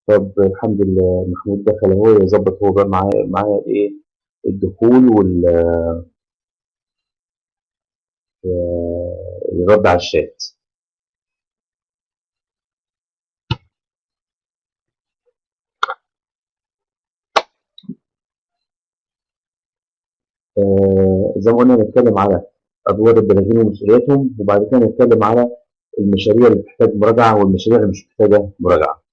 طب الحمد لله محمود دخل اهو يظبط هو بقى معايا ايه الدخول والرد على الشات. زي ما قلنا نتكلم على ادوار البلاغين ومسؤولياتهم، وبعد كده نتكلم على المشاريع اللي بتحتاج مراجعه والمشاريع اللي مش محتاجه مراجعه.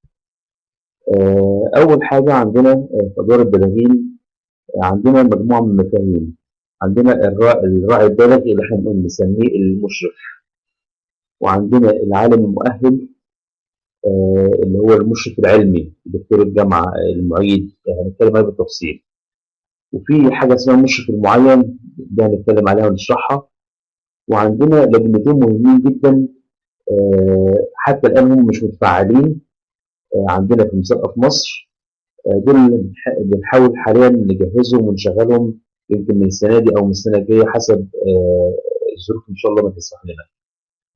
اول حاجه عندنا في ادوار البلاغين عندنا مجموعه من المفاهيم. عندنا الراعي البالغ اللي احنا بنسميه المشرف، وعندنا العالم المؤهل اللي هو المشرف العلمي دكتور الجامعه المعيد، هنتكلم عليه بالتفصيل. وفي حاجه اسمها المشرف المعين، ده هنتكلم عليها ونشرحها. وعندنا لجنتين مهمين جدا حتى الان هم مش متفعلين عندنا في مسابقه في مصر. دول اللي بنحاول حاليا نجهزهم ونشغلهم، يمكن من السنه دي او من السنه الجايه حسب الظروف ان شاء الله ما تسمح لنا.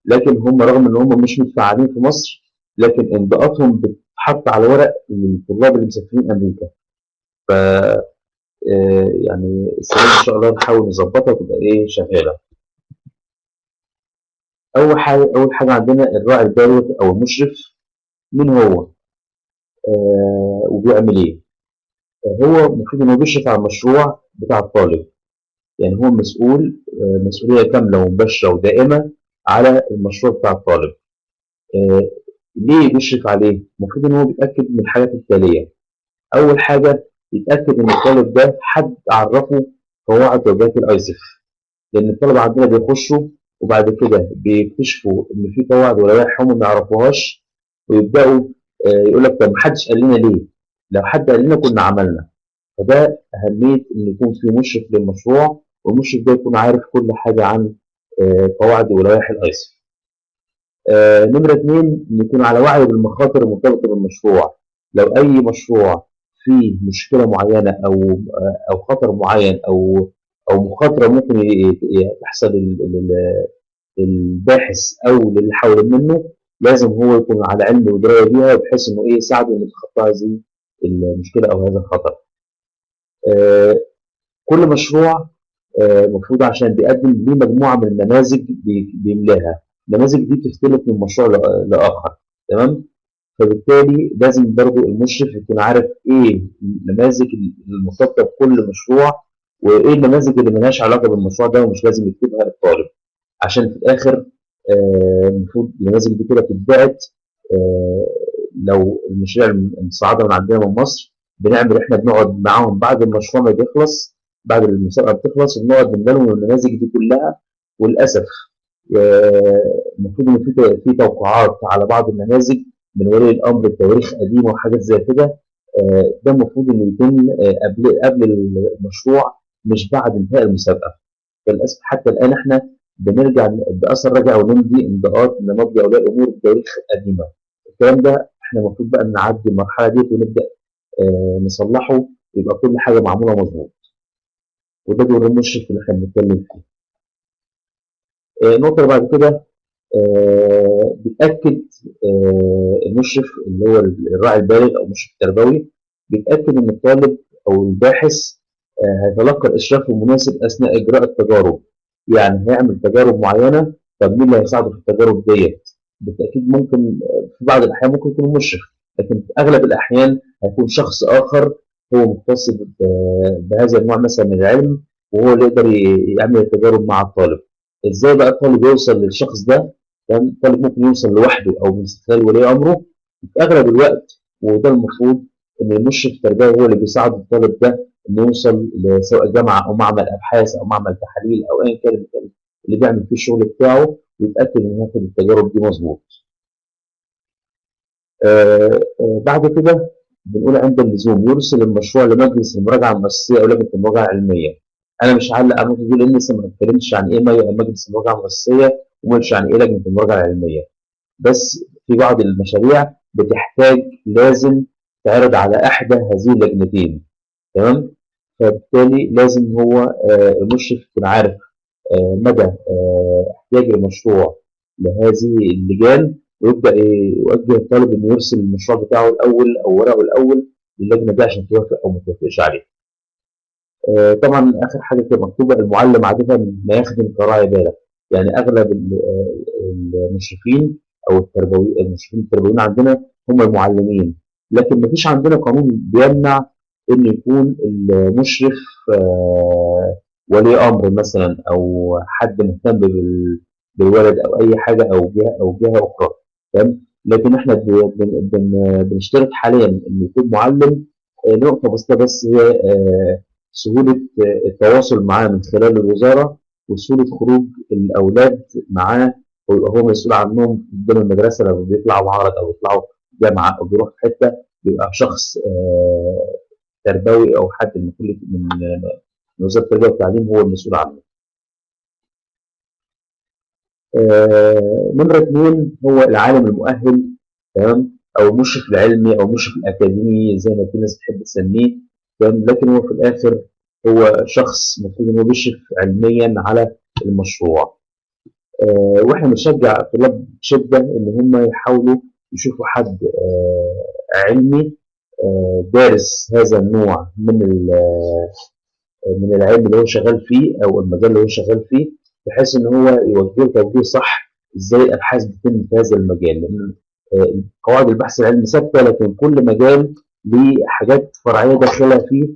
لكن هم رغم ان هم مش متفعلين في مصر، لكن امضاءاتهم بتتحط على ورق للطلاب اللي مسافرين امريكا. ف يعني السنه دي ان شاء الله نحاول نظبطها وتبقى ايه شغاله. اول حاجه عندنا الراعي البالغ او المشرف. مين هو وبيعمل ايه؟ هو المفروض انه بيشرف على المشروع بتاع الطالب. يعني هو مسؤول مسؤوليه كامله ومباشره ودائمه على المشروع بتاع الطالب. آه، ليه بيشرف عليه؟ المفروض ان هو بيتاكد من الحاجات التاليه. اول حاجه يتاكد ان الطالب ده حد عرفه قواعد واجبات الايسف، لان الطلبه عندنا بيخشوا وبعد كده بيكتشفوا ان في قواعد ولوائح هم ما يعرفوهاش، ويبداوا يقول لك طب ما حدش قال لنا ليه؟ لو حد قال لنا كنا عملنا. فده اهميه ان يكون في مشرف للمشروع، والمشرف ده يكون عارف كل حاجه عن قواعد ولوائح الايسف. نمرة اتنين إن يكون على وعي بالمخاطر المرتبطة بالمشروع. لو أي مشروع فيه مشكلة معينة أو خطر معين أو مخاطرة ممكن تحصل للباحث أو للي حوالين منه، لازم هو يكون على علم ودراية بيها بحيث إنه يساعده إنه يتخطى هذه المشكلة أو هذا الخطر. آه، كل مشروع المفروض عشان بيقدم ليه مجموعة من النماذج بيملاها. النماذج دي بتختلف من مشروع لآخر. تمام. فبالتالي لازم برضو المشرف يكون عارف ايه النماذج المرتبطه بكل مشروع، وايه النماذج اللي ملهاش علاقه بالمشروع ده ومش لازم يكتبها للطالب، عشان في الاخر المفروض النماذج دي كده تتبعت. آه، لو المشاريع المصعده من عندنا من مصر بنعمل احنا بنقعد معاهم بعد المشروع ما بيخلص، بعد المسابقه بتخلص بنقعد نملهم النماذج دي كلها. وللاسف المفروض ان في توقعات على بعض النماذج من ولي الامر بتواريخ قديمه وحاجات زي كده. ده المفروض انه يتم قبل المشروع مش بعد انتهاء المسابقه. فللاسف حتى الان احنا بنرجع باثر رجع ونمضي امضاءات لمضي اولياء الامور بتواريخ قديمه. الكلام ده احنا المفروض بقى نعدي المرحله دي ونبدا نصلحه، يبقى كل حاجه معموله مظبوط. وده دور المشرف اللي احنا بنتكلم فيه. النقطه اللي بعد كده بيتاكد المشرف اللي هو الراعي البالغ او المشرف التربوي بيتاكد ان الطالب او الباحث هيتلقى الاشراف المناسب اثناء اجراء التجارب. يعني هيعمل تجارب معينه، طب مين اللي هيساعده في التجارب ديت؟ بالتاكيد ممكن في بعض الاحيان ممكن يكون المشرف، لكن في اغلب الاحيان هيكون شخص اخر هو مختص بهذا النوع مثلا من العلم، وهو اللي يقدر يعمل التجارب مع الطالب. ازاي بقى الطالب يوصل للشخص ده؟ يعني الطالب ممكن يوصل لوحده او من خلال ولي امره في اغلب الوقت، وده المفروض ان المشرف التربوي هو اللي بيساعد الطالب ده انه يوصل سواء جامعه او معمل ابحاث او معمل تحاليل او ايا كان اللي بيعمل فيه الشغل بتاعه، ويتاكد انه ياخد التجارب دي مظبوط. بعد كده بنقول عند اللزوم يرسل المشروع لمجلس المراجعه المؤسسيه او لجنه المراجعه العلميه. انا مش هعلق على النقطه دي لان لسه ما اتكلمتش عن ايه مجلس المراجعه المؤسسيه ومش عن ايه لجنه المراجعه العلميه. بس في بعض المشاريع بتحتاج لازم تعرض على احدى هذه اللجنتين. تمام. فبالتالي لازم هو المشرف يكون عارف مدى احتياج المشروع لهذه اللجان، ويبدأ يوجه الطالب إنه يرسل المشروع بتاعه الأول أو ورقه الأول للجنة دي عشان توافق أو ما توافقش عليه. طبعا آخر حاجة كده مكتوبة: المعلم عادة ما يخدم كراعي باله. يعني أغلب المشرفين أو المشرفين التربويين عندنا هم المعلمين، لكن ما فيش عندنا قانون بيمنع إن يكون المشرف ولي أمر مثلا، أو حد مهتم بالولد أو أي حاجة، أو جهة أخرى. تمام. لكن إحنا بنشترط حاليا إن يكون معلم. نقطة بسيطة بس هي سهولة التواصل معاه من خلال الوزارة، وسهولة خروج الأولاد معاه، ويبقى هو مسؤول عنهم قدام المدرسة لما بيطلعوا معرض أو يطلعوا جامعة أو بيروح في حتة، بيبقى شخص تربوي أو حد من وزارة التربية والتعليم هو المسؤول عنه. نمرة اثنين هو العالم المؤهل. تمام. أو المشرف العلمي أو المشرف الأكاديمي زي ما في ناس بتحب تسميه. تمام. لكن هو في الآخر هو شخص المفروض إن هو بيشرف علميا على المشروع. واحنا بنشجع الطلاب بشده ان هم يحاولوا يشوفوا حد علمي دارس هذا النوع من العلم اللي هو شغال فيه او المجال اللي هو شغال فيه، بحيث ان هو يوجهه توجيه صح ازاي الابحاث بتتم في هذا المجال. لان قواعد البحث العلمي ثابته، لكن كل مجال ليه حاجات فرعيه داخلها فيه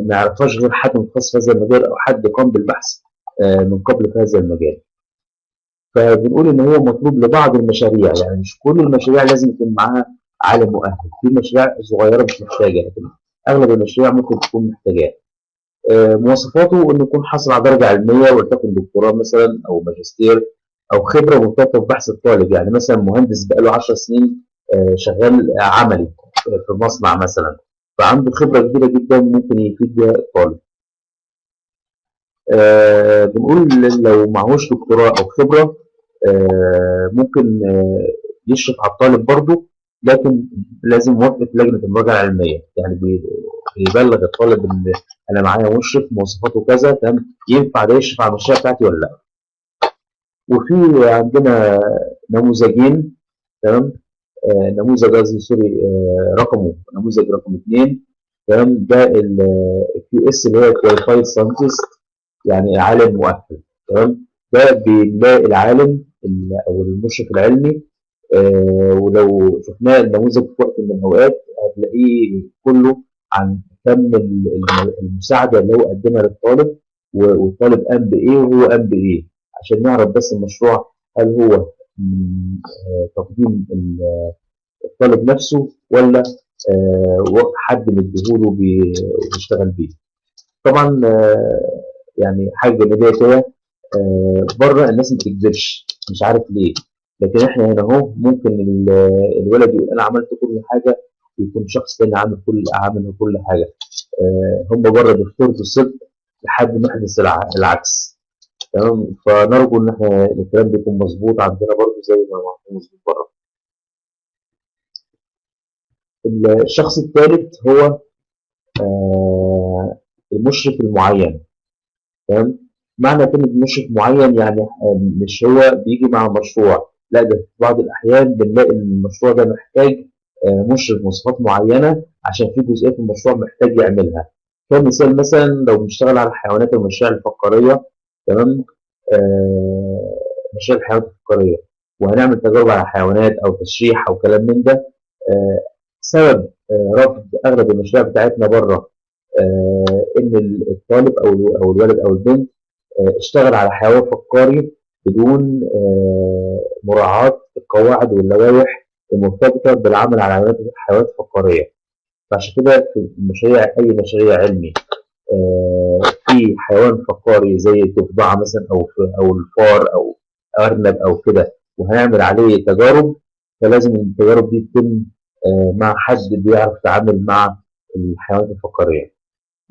ما يعرفهاش غير حد متخصص في هذا المجال او حد قام بالبحث من قبل في هذا المجال. فبنقول ان هو مطلوب لبعض المشاريع، يعني مش كل المشاريع لازم يكون معاها عالم مؤهل. في مشاريع صغيره مش محتاجه، لكن اغلب المشاريع ممكن تكون محتاجاه. مواصفاته انه يكون حاصل على درجه علميه ولتكن دكتوراه مثلا او ماجستير، او خبره مرتبطه ببحث الطالب. يعني مثلا مهندس بقاله 10 سنين شغال عملي في مصنع مثلا، فعنده خبره كبيره جدا ممكن يفيد بها الطالب. بنقول لو معهوش دكتوراه او خبره ممكن يشرف على الطالب برضه، لكن لازم موافقه لجنه المراجعه العلميه. يعني بيبلغ الطالب ان انا معايا مشرف مواصفاته كذا، تمام، ينفع ده يشرف على المشاريع بتاعتي ولا لا. وفي عندنا نموذجين. تمام. نموذج قصدي سوري نموذج رقم اثنين. تمام. ده الكيو اس اللي هو كواليفايد ساينتست، يعني عالم مؤهل. تمام. ده بنلاقي العالم او المشرف العلمي ولو شفناه النموذج في وقت من الاوقات هتلاقيه كله عن كم المساعده اللي هو قدمها للطالب، والطالب قام بايه وهو قام بايه، عشان نعرف بس المشروع هل هو تقديم الطالب نفسه ولا حد مديهوله وبيشتغل بيه. طبعا يعني حاجه جانبيه كده، بره الناس ما بتكذبش، مش عارف ليه. لكن احنا هنا اهو ممكن الولد يقول انا عملت كل حاجه، ويكون شخص تاني عامل كل حاجه. هم بره بيفترضوا الصدق لحد ما يحدث العكس. تمام. فنرجو ان احنا الكلام ده يكون مظبوط عندنا برضه زي ما هو مظبوط بره. الشخص الثالث هو المشرف المعين. تمام. معنى كلمة مشرف معين يعني مش هو بيجي مع مشروع، لا، ده في بعض الأحيان بنلاقي إن المشروع ده محتاج مشرف مواصفات معينة عشان في جزئية في المشروع محتاج يعملها. كمثال مثلا لو بنشتغل على الحيوانات والمشاريع الفقارية. تمام. مشاريع الحيوانات الفقارية، وهنعمل تجارب على حيوانات أو تشريح أو كلام من ده. سبب رفض أغلب المشاريع بتاعتنا بره إن الطالب أو الولد أو البنت اشتغل على حيوان فقاري بدون مراعاة القواعد واللوائح المرتبطة بالعمل على حيوانات فقارية. فعشان كده في أي مشاريع علمي في حيوان فقاري زي الضفدعة مثلا أو الفار أو أرنب أو كده، وهنعمل عليه تجارب، فلازم التجارب دي تتم مع حد بيعرف يتعامل مع الحيوانات الفقارية.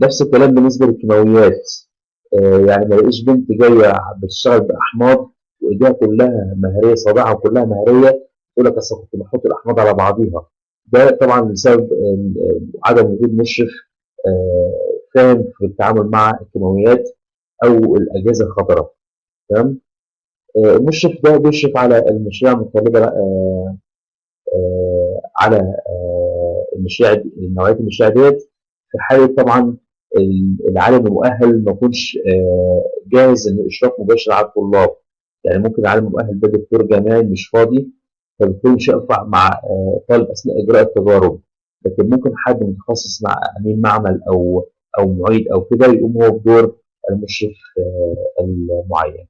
نفس الكلام بالنسبة للكيماويات. يعني ما يلاقيش بنت جايه بتشتغل باحماض وايديها كلها مهريه، صابعها كلها مهريه، تقول لك اصل كنت بحط الاحماض على بعضيها. ده طبعا بسبب عدم وجود مشرف فاهم في التعامل مع الكيماويات او الاجهزه الخطره. تمام. المشرف ده بيشرف على المشاريع المتطلبة على المشاريع نوعية المشاريع ديت في حالة طبعا العالم المؤهل ما يكونش جاهز إنه إشراف مباشر على الطلاب. يعني ممكن العالم المؤهل ده دكتور جامعي مش فاضي، فبالتالي مش هينفع مع طالب أثناء إجراء التجارب، لكن ممكن حد متخصص مع أمين معمل أو معيد أو كده يقوم هو بدور المشرف المعين.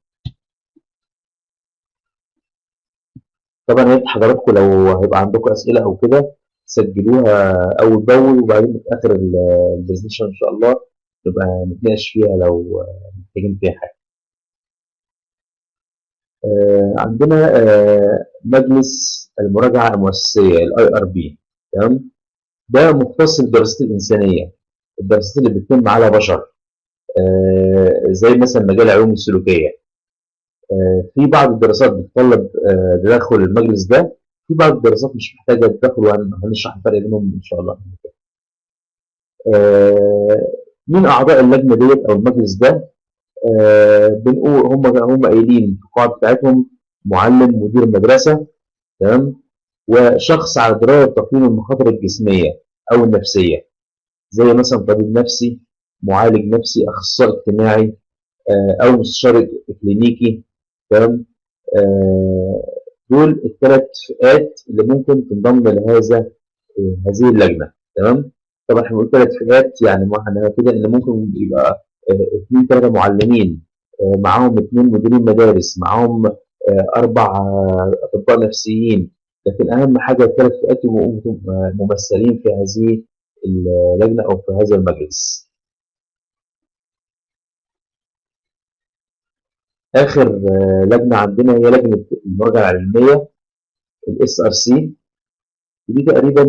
طبعا يا ريت حضراتكم لو هيبقى عندكم أسئلة أو كده سجلوها أول بأول، وبعدين في آخر البرزنتيشن إن شاء الله نبقى نتناقش فيها لو محتاجين فيها حاجة. عندنا مجلس المراجعة المؤسسية الاي ار بي. تمام. ده مختص بالدراسات الإنسانية، الدراسات اللي بتتم على بشر، زي مثلا مجال العلوم السلوكية. في بعض الدراسات بتتطلب تدخل المجلس ده، في بعض الدراسات مش محتاجة تدخل، وهنشرح الفرق بينهم إن شاء الله. مين أعضاء اللجنة ديت أو المجلس ده؟ بنقول هم قايلين في القواعد بتاعتهم: معلم، مدير المدرسة، تمام، وشخص على دراية بتقييم المخاطر الجسمية أو النفسية، زي مثلا طبيب نفسي، معالج نفسي، أخصائي اجتماعي، أو مستشار كلينيكي. تمام. دول الثلاث فئات اللي ممكن تنضم لهذا هذه اللجنة. تمام. طبعا احنا بنقول ثلاث فئات، يعني معناها كده ان ممكن يبقى اثنين ثلاثة معلمين، معاهم اثنين مديرين مدارس، معاهم اربع اطباء نفسيين، لكن اهم حاجة الثلاث فئات يبقوا ممثلين في هذه اللجنة او في هذا المجلس. اخر لجنة عندنا هي لجنة المراجعة العلمية، الاس ار سي. دي تقريبا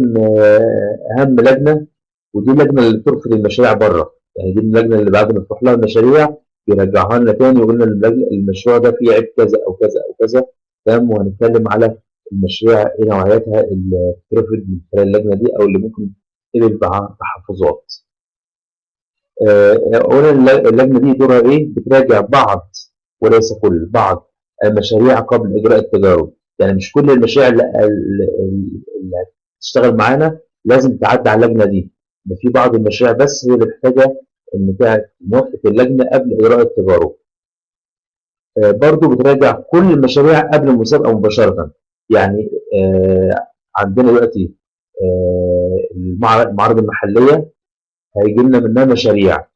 اهم لجنة، ودي اللجنه اللي بترفض المشاريع بره. يعني دي اللجنه اللي بعد ما تروح لها المشاريع بيرجعوها لنا تاني ويقول لنا المشروع ده فيه عيب كذا او كذا او كذا. تمام. وهنتكلم على المشاريع ايه نوعياتها اللي بترفض من خلال اللجنه دي او اللي ممكن تقبل تحفظات. اولا اللجنه دي دورها ايه؟ بتراجع بعض وليس كل، بعض المشاريع قبل اجراء التجارب. يعني مش كل المشاريع اللي هتشتغل معانا لازم تعدي على اللجنه دي، ده في بعض المشاريع بس هي اللي محتاجه ان موافقه اللجنه قبل اجراء التجارب. برضو بتراجع كل المشاريع قبل المسابقه مباشره. يعني عندنا دلوقتي المعارض المحليه هيجي لنا منها مشاريع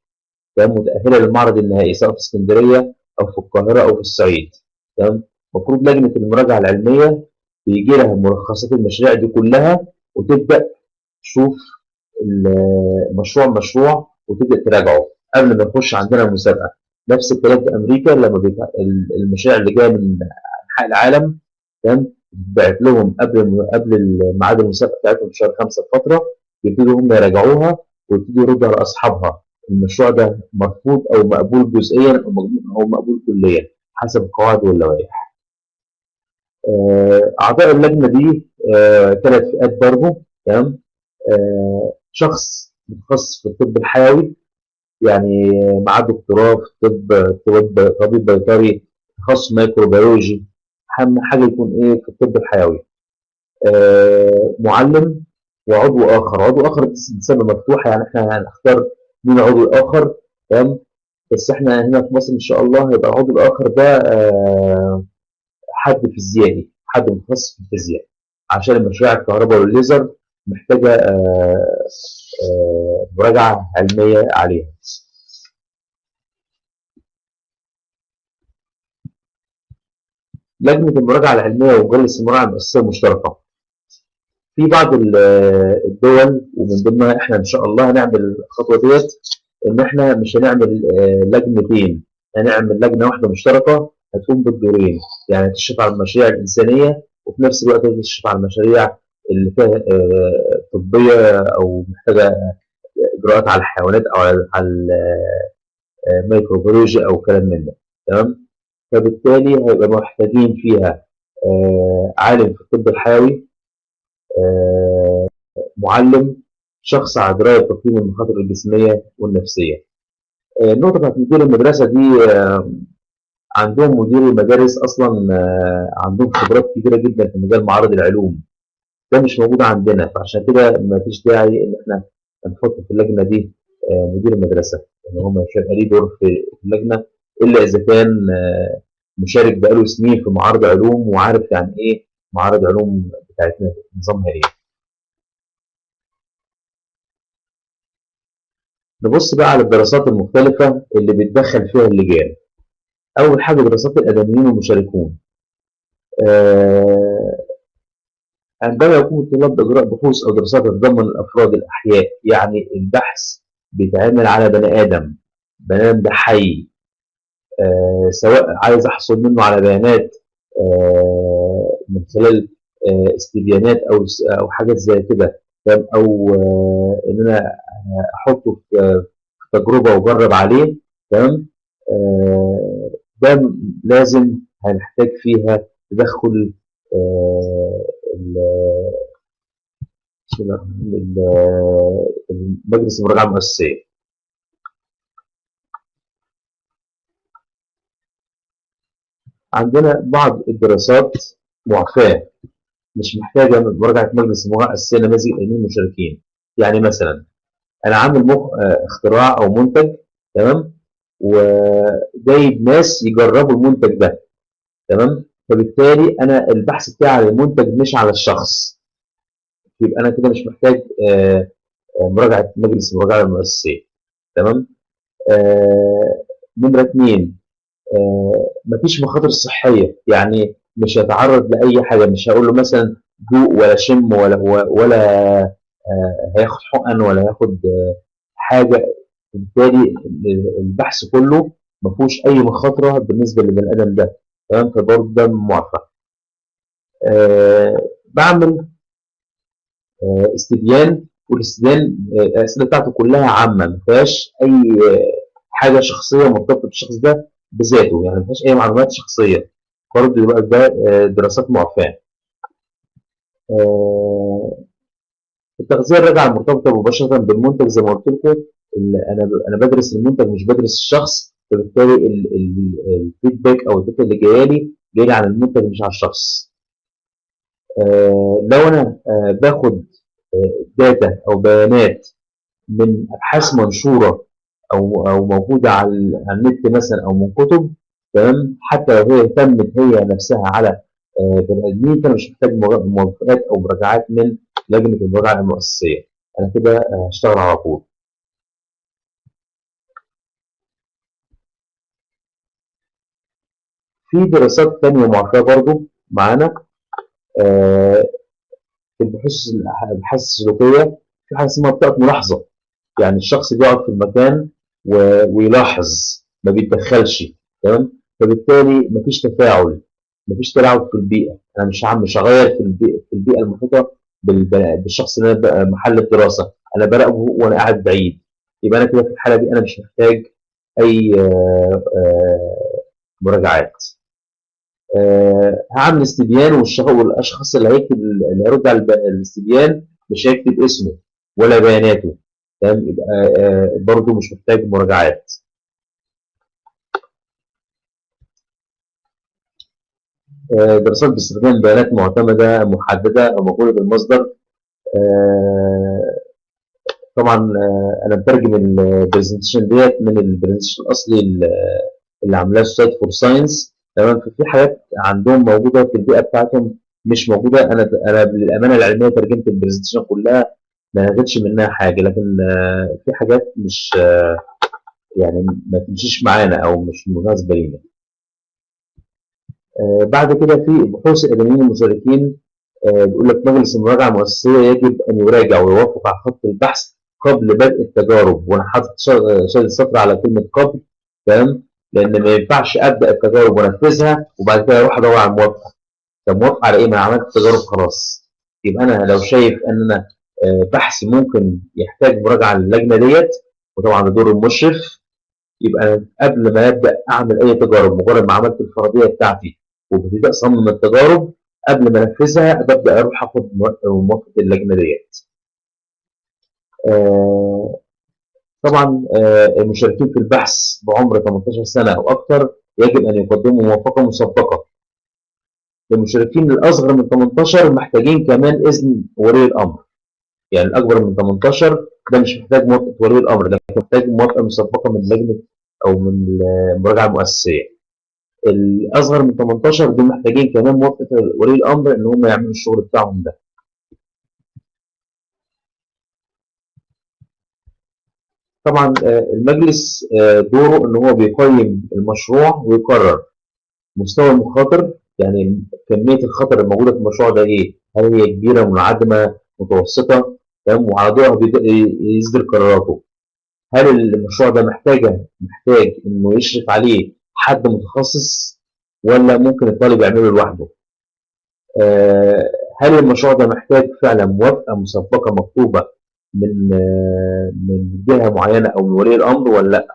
تمام متأهلة للمعرض النهائي، سواء في اسكندرية أو في القاهرة أو في الصعيد. تمام. المفروض لجنة المراجعة العلمية بيجي لها ملخصات المشاريع دي كلها، وتبدأ تشوف مشروع وتبدأ تراجعه قبل ما يخش عندنا المسابقة. نفس الكلام في أمريكا، لما المشاريع اللي جاية من أنحاء العالم، تمام، بتبعت لهم قبل ميعاد المسابقة بتاعتهم في شهر 5 بفترة، يبتدوا هم يراجعوها ويبتدوا يردوا على أصحابها المشروع ده مرفوض أو مقبول جزئيا أو مقبول كليا حسب القواعد واللوائح. أعضاء اللجنة دي ثلاث فئات برضه. تمام. شخص متخصص في الطب الحيوي، يعني معاه دكتوراه في طبيب بيطري، تخصص ميكروبيولوجي، أهم حاجة يكون إيه في الطب الحيوي. معلم، وعضو آخر. عضو آخر بتسمى مفتوحة، يعني إحنا هنختار مين عضو آخر. تمام. بس إحنا هنا في مصر إن شاء الله هيبقى العضو الآخر ده حد فيزيائي، حد متخصص في الفيزياء، عشان المشاريع الكهرباء والليزر محتاجة مراجعة علمية عليها. لجنة المراجعة العلمية ومجلس المراجعة المؤسسية المشتركة في بعض الدول، ومن ضمنها احنا ان شاء الله هنعمل الخطوة ديت، ان احنا مش هنعمل لجنتين، هنعمل لجنة واحدة مشتركة هتقوم بالدورين، يعني تشرف على المشاريع الإنسانية وفي نفس الوقت تشرف على المشاريع اللي فيها طبية أو محتاجة إجراءات على الحيوانات أو على الميكروبيولوجيا أو كلام من ده. تمام. فبالتالي هيبقى محتاجين فيها عالم في الطب الحيوي، معلم، شخص على درايه بتقييم المخاطر الجسميه والنفسيه. النقطه بتاعت مدير المدرسه دي عندهم مدير المدارس أصلا عندهم خبرات كبيرة جدا في مجال معارض العلوم. ده مش موجود عندنا، فعشان كده ما فيش داعي إن إحنا نحط في اللجنة دي مدير المدرسة، إن هو مش هيبقى ليه دور في اللجنة إلا إذا كان مشارك بقاله سنين في معارض علوم وعارف يعني إيه معارض علوم بتاعتنا نظامها إيه. نبص بقى على الدراسات المختلفة اللي بيتدخل فيها اللجان. أول حاجة دراسات الأدميين والمشاركون. آه، عندما يقوم الطلاب بإجراء بحوث أو دراسات تتضمن الأفراد الأحياء، يعني البحث بيتعمل على بني آدم، بني آدم ده حي، سواء عايز أحصل منه على بيانات من خلال استبيانات أو حاجات زي كده، تمام، أو إن أنا أحطه في تجربة وأجرب عليه، تمام. ده لازم هنحتاج فيها تدخل آه، مجلس المراجعة المؤسسية. عندنا بعض الدراسات معفاة مش محتاجة مراجعة مجلس المراجعة المؤسسية نماذج الأمين المشاركين. يعني مثلا أنا عامل اختراع أو منتج، تمام، وجايب ناس يجربوا المنتج ده، تمام، فبالتالي أنا البحث بتاعي على المنتج مش على الشخص، يبقى أنا كده مش محتاج مراجعة مجلس المراجعة المؤسسية، تمام. نمرة اتنين، مفيش مخاطر صحية، يعني مش هيتعرض لأي حاجة، مش هقول له مثلا دوق ولا شم ولا هياخد حقن ولا هياخد حاجة. بالتالي البحث كله ما فيهوش أي مخاطرة بالنسبة للبني آدم ده، تمام، فبرضه ده موافق. بعمل استبيان، والاستبيان الأسئلة بتاعته كلها عامة، ما فيهاش أي حاجة شخصية مرتبطة بالشخص ده بذاته، يعني ما فيهاش أي معلومات شخصية، برضه يبقى ده دراسات معفاة. آه، التغذية الراجعة المرتبطة مباشرة بالمنتج زي ما قلت لكم، أنا بدرس المنتج مش بدرس الشخص، فبالتالي الفيدباك أو الداتا اللي جاية لي عن المنتج مش على الشخص. لو أنا باخد داتا أو بيانات من ابحاث منشوره او موجوده على النت مثلا او من كتب، تمام، حتى لو هي اهتمت هي نفسها على بني ادمين، فانا مش محتاج موافقات او مراجعات من لجنه المراجعه المؤسسيه، انا كده هشتغل على طول. في دراسات ثانيه معفاه برضو معانا آه، في الابحاث السلوكيه، في حاجه اسمها بطاقه ملاحظه، يعني الشخص بيقعد في المكان ويلاحظ، ما بيتدخلش، تمام، فبالتالي مفيش تفاعل، مفيش تلاعب في البيئه، انا مش هغير في البيئه المحيطه بالشخص اللي انا محل الدراسه، انا براقبه وانا قاعد بعيد، يبقى انا كده في الحاله دي انا مش محتاج اي مراجعات. هعمل استبيان، والاشخاص اللي هيرد على الاستبيان مش هيكتب اسمه ولا بياناته، تمام، يبقى برضه مش محتاج مراجعات. دراسات باستخدام بيانات معتمده محدده او مقوله المصدر. آه، طبعا انا مترجم البرزنتيشن ديت من البرزنتيشن الاصلي اللي عاملاه سوسايتي فور ساينس، تمام، في حاجات عندهم موجوده في البيئه بتاعتهم مش موجوده، انا للامانه العلميه ترجمت البرزنتيشن كلها، ما لقيتش منها حاجه، لكن في حاجات مش يعني ما تمشيش معانا او مش مناسبه لينا. بعد كده في بحوث الادميين المشاركين، بيقول لك مجلس المراجعه المؤسسيه يجب ان يراجع ويوافق على خط البحث قبل بدء التجارب، وانا حاطط شايل السطر على كلمه قبل، تمام، لان ما ينفعش ابدا التجارب وانفذها وبعد كده اروح ادور على الموافقه. طب موافقه على ايه؟ ما انا عملت التجارب خلاص. يبقى انا لو شايف ان انا بحثي ممكن يحتاج مراجعه للجنه ديت، وطبعا ده دور المشرف، يبقى قبل ما ابدا اعمل اي تجارب، مجرد ما عملت الفرضيه بتاعتي وابتديت اصمم التجارب، قبل ما انفذها ببدا اروح اخد موافقه اللجنه ديت. طبعا المشاركين في البحث بعمر 18 سنه او اكثر يجب أن يقدموا موافقة مسبقة. للمشاركين الأصغر من 18 محتاجين كمان إذن ولي الأمر. يعني الأكبر من 18 ده مش محتاج موافقة ولي الأمر، لكن محتاج موافقة مسبقة من لجنة أو من المراجعة المؤسسية. الأصغر من 18 دول محتاجين كمان موافقة ولي الأمر إن هم يعملوا الشغل بتاعهم ده. طبعا المجلس دوره إن هو بيقيم المشروع ويقرر مستوى المخاطر، يعني كمية الخطر الموجودة في المشروع ده إيه؟ هل هي كبيرة، منعدمة، متوسطة؟ تمام، وعلى ضوءها يصدر قراراته. هل المشروع ده محتاج إنه يشرف عليه حد متخصص، ولا ممكن الطالب يعمله لوحده؟ هل المشروع ده محتاج فعلا موافقة مسبقة مكتوبة من جهة معينة أو من ولي الأمر ولا لأ؟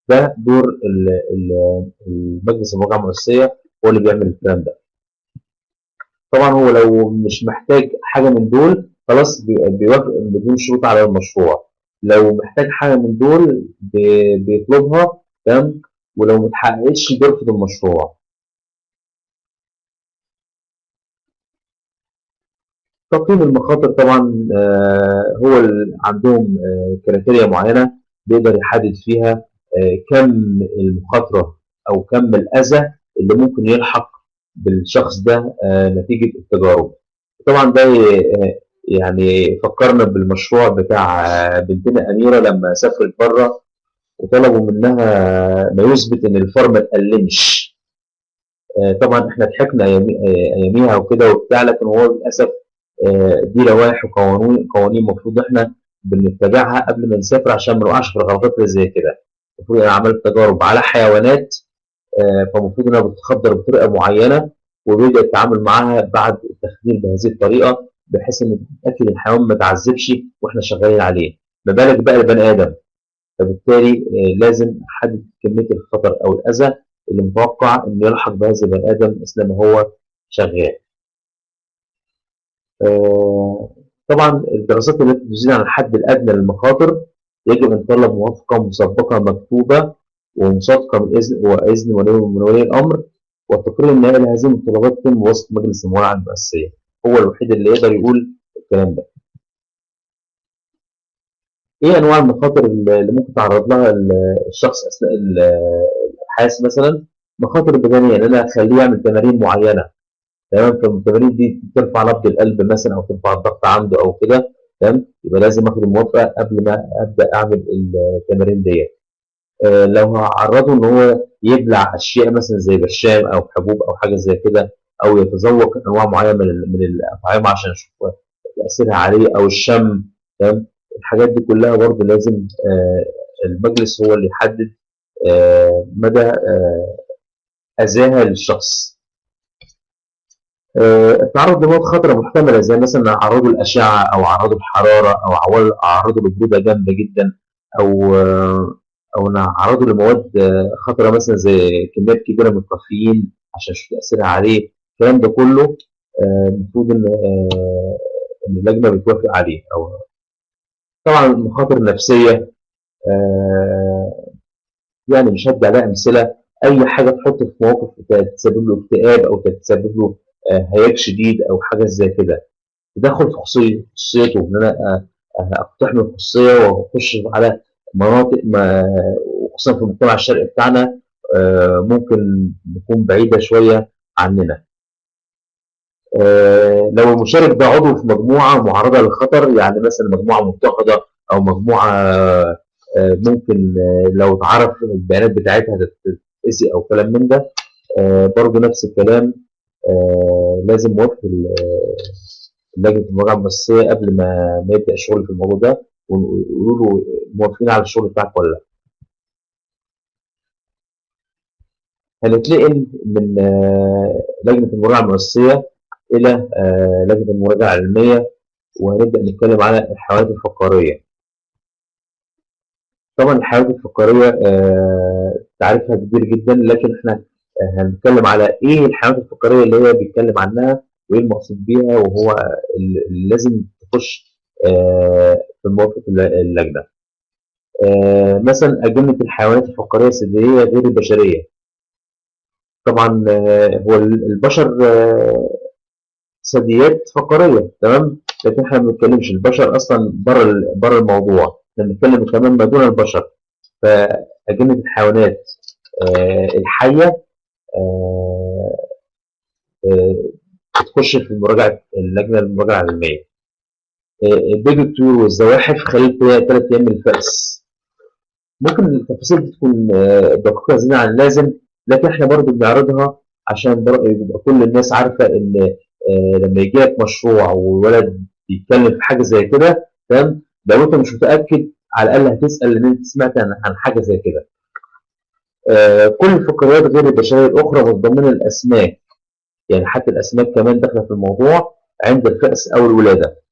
ده دور المجلس المراجعة المؤسسية، هو اللي بيعمل الكلام ده. طبعا هو لو مش محتاج حاجة من دول خلاص بيوافق بدون شروط على المشروع. لو محتاج حاجة من دول بيطلبها، تمام، ولو ما اتحققتش بيرفض المشروع. تقييم المخاطر طبعا هو عندهم كريتيريا معينة بيقدر يحدد فيها كم المخاطرة أو كم الأذى اللي ممكن يلحق بالشخص ده نتيجة التجارب. طبعا ده يعني فكرنا بالمشروع بتاع بنتنا أميرة لما سافرت بره وطلبوا منها ما يثبت إن الفار ما اتألمش. طبعا احنا ضحكنا اياميها وكده وبتاع، لكن هو للاسف دي لوائح قوانين المفروض احنا بنتبعها قبل ما نسافر عشان ما نوقعش في الغلطات اللي زي كده. المفروض انا عملت تجارب على حيوانات، فالمفروض انها بتتخدر بطريقه معينه، وبيبدا التعامل معاها بعد التخدير بهذه الطريقه بحيث ان تتاكد الحيوان ما تعذبش واحنا شغالين عليه، ما بالك بقى البني ادم. فبالتالي لازم احدد كميه الخطر او الاذى اللي متوقع انه يلحق بهذا البني ادم اثناء ما هو شغال. طبعا الدراسات التي تزيد عن الحد الادنى للمخاطر يجب ان تطلب موافقه مسبقه مكتوبه ومصادقه من اذن من ولي الامر، والتقرير النهائي لهذه المتطلبات يتم بواسطه مجلس المراجعه المؤسسيه. هو الوحيد اللي يقدر يقول الكلام ده. ايه انواع المخاطر اللي ممكن تعرض لها الشخص اثناء الابحاث؟ مثلا مخاطر بدنيه، ان انا اخليه يعمل تمارين معينه، تمام، فالتمارين دي ترفع نبض القلب مثلا او ترفع الضغط عنده او كده، تمام، يبقى لازم اخد الموافقه قبل ما ابدا اعمل التمارين دي. لو هعرضه ان هو يبلع اشياء مثلا زي برشام او حبوب او حاجه زي كده، او يتذوق انواع معينه من الاطعمه عشان اشوف تاثيرها عليه، او الشم، تمام، الحاجات دي كلها برضه لازم المجلس هو اللي يحدد مدى اذاها للشخص. التعرض لمواد خطره محتمله زي مثلا اعراض الاشعه او اعراض الحراره او اعراض البروده جامده جدا، او او اعراضه لمواد خطره مثلا زي كميات كبيره من الكافيين عشان اشوف تاثيرها عليه. الكلام ده كله المفروض ان اللجنه بتوافق عليه. او طبعا المخاطر النفسيه، يعني مش هدي عليها امثله. اي حاجه تحطه في موقف تسبب له اكتئاب او تسبب له هياج شديد او حاجه زي كده، تدخل في خصوصيته، ان انا اقتحم الخصوصيه واخش على مناطق ما، وخصوصا في المجتمع الشرقي بتاعنا ممكن تكون بعيده شويه عننا. لو المشارك ده عضو في مجموعه معرضه للخطر، يعني مثلا مجموعه متحده او مجموعه ممكن لو اتعرف البيانات بتاعتها تتأذي او كلام من ده، برضه نفس الكلام، لازم موافقه لجنه المراجعه المؤسسيه قبل ما يبدا الشغل في الموضوع ده، ويقولوا له موافقين على الشغل بتاعك ولا لا. هنتنقل من لجنه المراجعه المؤسسيه الى لجنه المراجعه العلميه، وهنبدا نتكلم على الحيوانات الفقاريه. طبعا الحيوانات الفقاريه تعريفها كبير جدا، لكن احنا هنتكلم على ايه الحيوانات الفقاريه اللي هي بيتكلم عنها وايه المقصود بيها، وهو اللي لازم تخش في موافقه اللجنه. مثلا أجنة الحيوانات الفقارية الثديية غير البشرية، طبعا هو البشر ثدييات فقاريه، تمام، لكن احنا ما بنتكلمش البشر اصلا بره الموضوع، احنا بنتكلم كمان ما دون البشر. فأجنة الحيوانات الحيه آه، بتخش في اللجنه المراجعه العلميه. بيض الطيور والزواحف خلال 3 ايام من الفأس. ممكن التفاصيل دي تكون دقيقه زياده عن اللازم، لكن احنا برضو بنعرضها عشان يبقى كل الناس عارفه ان لما يجي لك مشروع وولد بيتكلم في حاجه زي كده، تمام، لو انت مش متاكد على الاقل هتسال ان انت سمعت عن حاجه زي كده. كل الفقريات غير البشريه الاخرى متضمنه الاسماك، يعني حتى الاسماك كمان داخله في الموضوع عند الفأس او الولاده.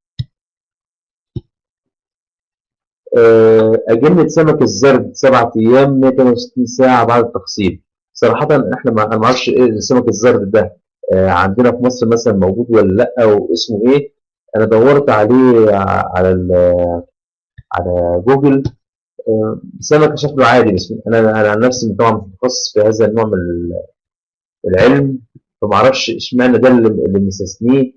أجنة سمك الزرد 7 أيام 168 ساعة بعد التقسيم. صراحة احنا أنا ما اعرفش ايه سمك الزرد ده عندنا في مصر مثلا موجود ولا لا، واسمه ايه. انا دورت عليه على جوجل. سمك شكله عادي، بس انا عن نفسي طبعا مش متخصص في هذا النوع من العلم، فما اعرفش اشمعنى ده اللي مستثنيه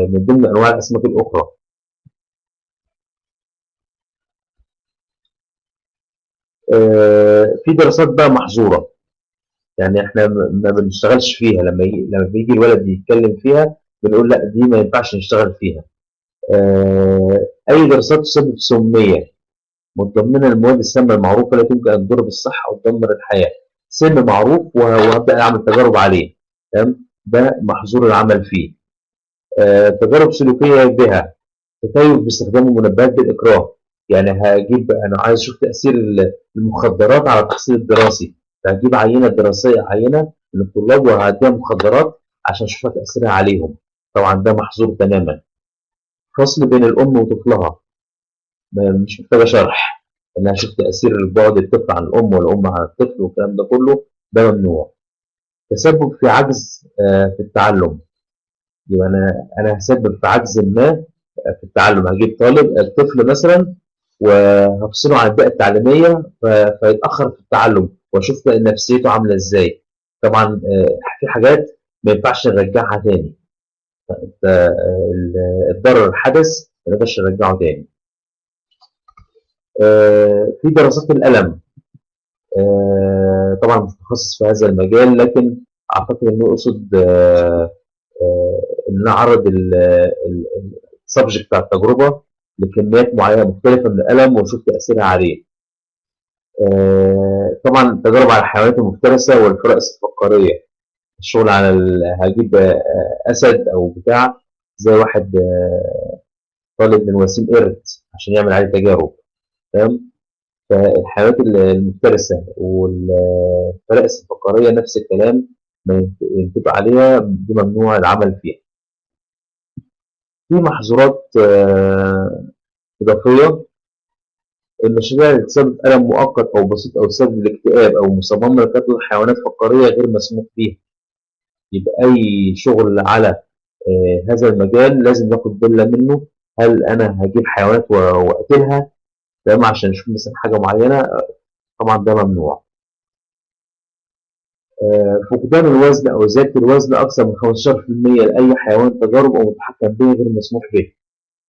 من ضمن انواع الاسماك الاخرى. في دراسات بقى محظوره، يعني احنا ما بنشتغلش فيها، لما بيجي الولد يتكلم فيها بنقول لا دي ما ينفعش نشتغل فيها. اي دراسات تسبب سميه متضمنه المواد السامه المعروفه التي يمكن ان تضر بالصحه او تدمر الحياه. سم معروف وهبدا اعمل تجارب عليه، تمام، ده محظور العمل فيه. تجارب سلوكيه بها، تكيف باستخدام المنبهات بالإكراه. يعني أنا عايز أشوف تأثير المخدرات على التحصيل الدراسي، فهجيب عينة دراسية، عينة من الطلاب وهديها مخدرات عشان أشوف تأثيرها عليهم. طبعا ده محظور تماما. فصل بين الأم وطفلها، مش محتاجة شرح، إن أنا أشوف تأثير بعد الطفل عن الأم والأم عن الطفل والكلام ده كله، ده ممنوع. تسبب في عجز في التعلم، يبقى أنا هسبب في عجز ما في التعلم. هجيب الطفل مثلا وهفصله عن البيئة التعليمية فيتأخر في التعلم، وأشوف نفسيته عاملة إزاي. طبعا في حاجات ما ينفعش نرجعها تاني. الضرر حدث ما نقدرش نرجعه تاني. في دراسات الألم، طبعا مش متخصص في هذا المجال، لكن أعتقد إنه يقصد إن أعرض السبجكت بتاع التجربة لكميات معينة مختلفة من الألم وأشوف تأثيرها عليه. طبعا التجارب على الحيوانات المفترسة والفرائس الفقارية، الشغل على هجيب أسد أو بتاع، زي واحد طالب من وسيم قرد عشان يعمل عليه تجارب، تمام. فالحيوانات المفترسة والفرائس الفقارية نفس الكلام، ما ينتبه عليها، دي ممنوع العمل فيها. في محظورات إضافية. المشاريع اللي تسبب ألم مؤقت أو بسيط أو تسبب الاكتئاب أو مصممة لقتل الحيوانات الفقارية غير مسموح بها. يبقى أي شغل على هذا المجال لازم ناخد بالنا منه. هل أنا هجيب حيوانات وأقتلها، تمام، عشان أشوف مثلا حاجة معينة؟ طبعا ده ممنوع. فقدان الوزن أو زيادة الوزن أكثر من 15% لأي حيوان تجارب أو متحكم به غير مسموح به.